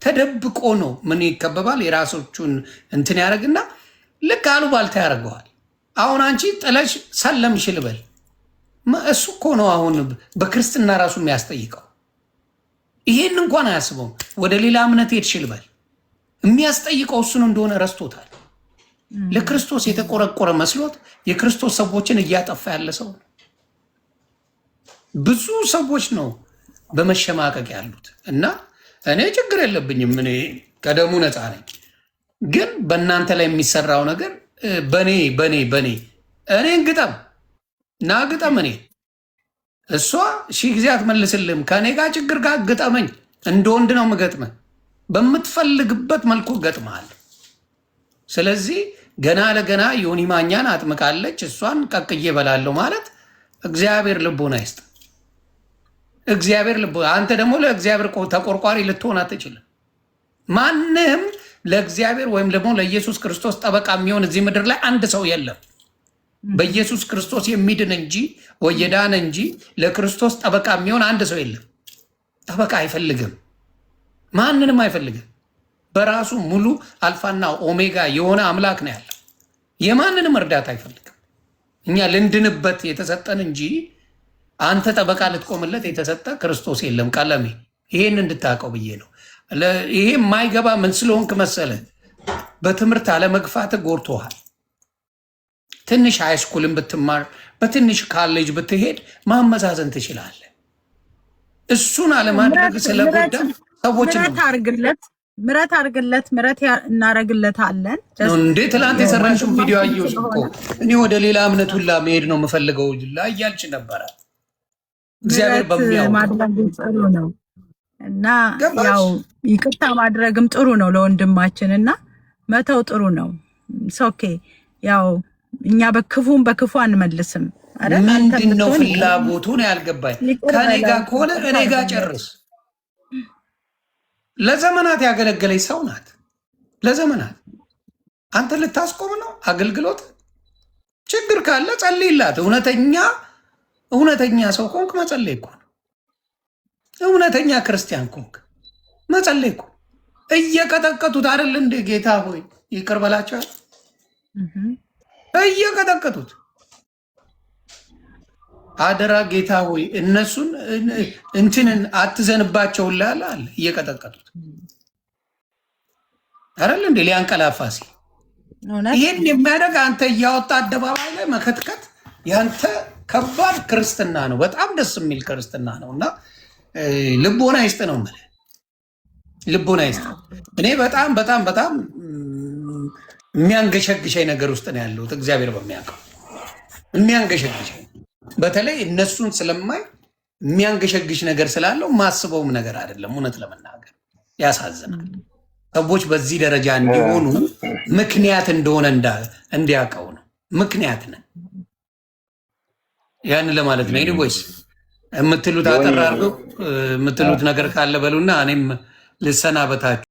Speaker 3: ተደብቆ ነው ምን ይከበባል። የራሶቹን እንትን ያደርግና ልክ አሉባልታ ያደርገዋል። አሁን አንቺ ጥለሽ ሰለምሽ ልበል፣ እሱ እኮ ነው አሁን በክርስትና ራሱ የሚያስጠይቀው። ይሄን እንኳን አያስበውም። ወደ ሌላ እምነት ሄድሽ ልበል፣ የሚያስጠይቀው እሱን እንደሆነ ረስቶታል። ለክርስቶስ የተቆረቆረ መስሎት የክርስቶስ ሰዎችን እያጠፋ ያለ ሰው ነው። ብዙ ሰዎች ነው በመሸማቀቅ ያሉት እና እኔ ችግር የለብኝም። እኔ ቀደሙ ነፃ ነኝ። ግን በእናንተ ላይ የሚሰራው ነገር በኔ እኔን ግጠም ና ግጠም። እኔ እሷ ሺህ ጊዜ አትመልስልም። ከእኔ ጋር ችግር ጋር ግጠመኝ። እንደ ወንድ ነው የምገጥመህ። በምትፈልግበት መልኩ ገጥመሃል። ስለዚህ ገና ለገና ዮኒ ማኛን አጥምቃለች፣ እሷን ቀቅዬ በላለሁ ማለት እግዚአብሔር ልቦና ይስጥ። እግዚአብሔር ልቦ አንተ ደግሞ ለእግዚአብሔር ተቆርቋሪ ልትሆን አትችልም። ማንም ለእግዚአብሔር ወይም ደግሞ ለኢየሱስ ክርስቶስ ጠበቃ የሚሆን እዚህ ምድር ላይ አንድ ሰው የለም። በኢየሱስ ክርስቶስ የሚድን እንጂ ወይ የዳነ እንጂ ለክርስቶስ ጠበቃ የሚሆን አንድ ሰው የለም። ጠበቃ አይፈልግም፣ ማንንም አይፈልግም። በራሱ ሙሉ አልፋና ኦሜጋ የሆነ አምላክ ነው ያለው። የማንንም እርዳታ አይፈልግም። እኛ ልንድንበት የተሰጠን እንጂ አንተ ጠበቃ ልትቆምለት የተሰጠ ክርስቶስ የለም። ቀለሜ ይሄን እንድታውቀው ብዬ ነው። ይሄ የማይገባ ምን ስለሆንክ መሰለ፣ በትምህርት አለመግፋት ጎርቶሃል። ትንሽ ሃይስኩልን ብትማር በትንሽ ካሌጅ ብትሄድ ማመዛዘን ትችላለህ። እሱን አለማድረግ ስለጎዳ ሰዎች
Speaker 4: ምረት አርግለት፣ ምረት እናረግለታለን።
Speaker 3: እንዴ ትላንት የሰራሽውን ቪዲዮ አየሁሽ እኮ እኔ ወደ ሌላ እምነት ሁላ መሄድ ነው የምፈልገው ላይ እያልሽ ነበረ። እግዚአብሔር
Speaker 4: ማድረግ ጥሩ ነው እና ያው ይቅርታ ማድረግም ጥሩ ነው ለወንድማችን እና መተው ጥሩ ነው። ኦኬ ያው እኛ በክፉም በክፉ አንመልስም።
Speaker 3: ምንድን ነው ፍላጎቱን ያልገባኝ። ከኔ ጋር ከሆነ እኔ ጋር ጨርስ። ለዘመናት ያገለገለች ሰው ናት። ለዘመናት አንተ ልታስቆም ነው አገልግሎት? ችግር ካለ ጸልይላት። እውነተኛ ሰው ኮንክ መጸለይ እኮ ነው። እውነተኛ ክርስቲያን ኮንክ መጸለይ እኮ። እየቀጠቀጡት አይደል እንደ ጌታ ሆይ ይቅር በላቸዋል። እየቀጠቀጡት አደራ ጌታ ሆይ እነሱን እንትንን አትዘንባቸው ላለ አለ። እየቀጠቀጡት አይደል እንደ ሊያንቀላፋ ሲል ይሄን የሚያደርግ አንተ እያወጣ አደባባይ ላይ መከትከት ያንተ ከባድ ክርስትና ነው። በጣም ደስ የሚል ክርስትና ነው እና ልቦና ይስጥ ነው የምልህ። ልቦና ይስጥ። እኔ በጣም በጣም በጣም የሚያንገሸግሸኝ ነገር ውስጥ ነው ያለሁት። እግዚአብሔር በሚያውቀው የሚያንገሸግሸኝ በተለይ እነሱን ስለማይ የሚያንገሸግሽ ነገር ስላለው ማስበውም ነገር አይደለም። እውነት ለመናገር ያሳዝናል። ሰዎች በዚህ ደረጃ እንዲሆኑ ምክንያት እንደሆነ እንዲያውቀው ነው። ምክንያት ነን ያን ለማለት ነው። ኤኒዌይስ የምትሉት አጠር አድርገው የምትሉት ነገር ካለ በሉና እኔም ልሰናበታችሁ።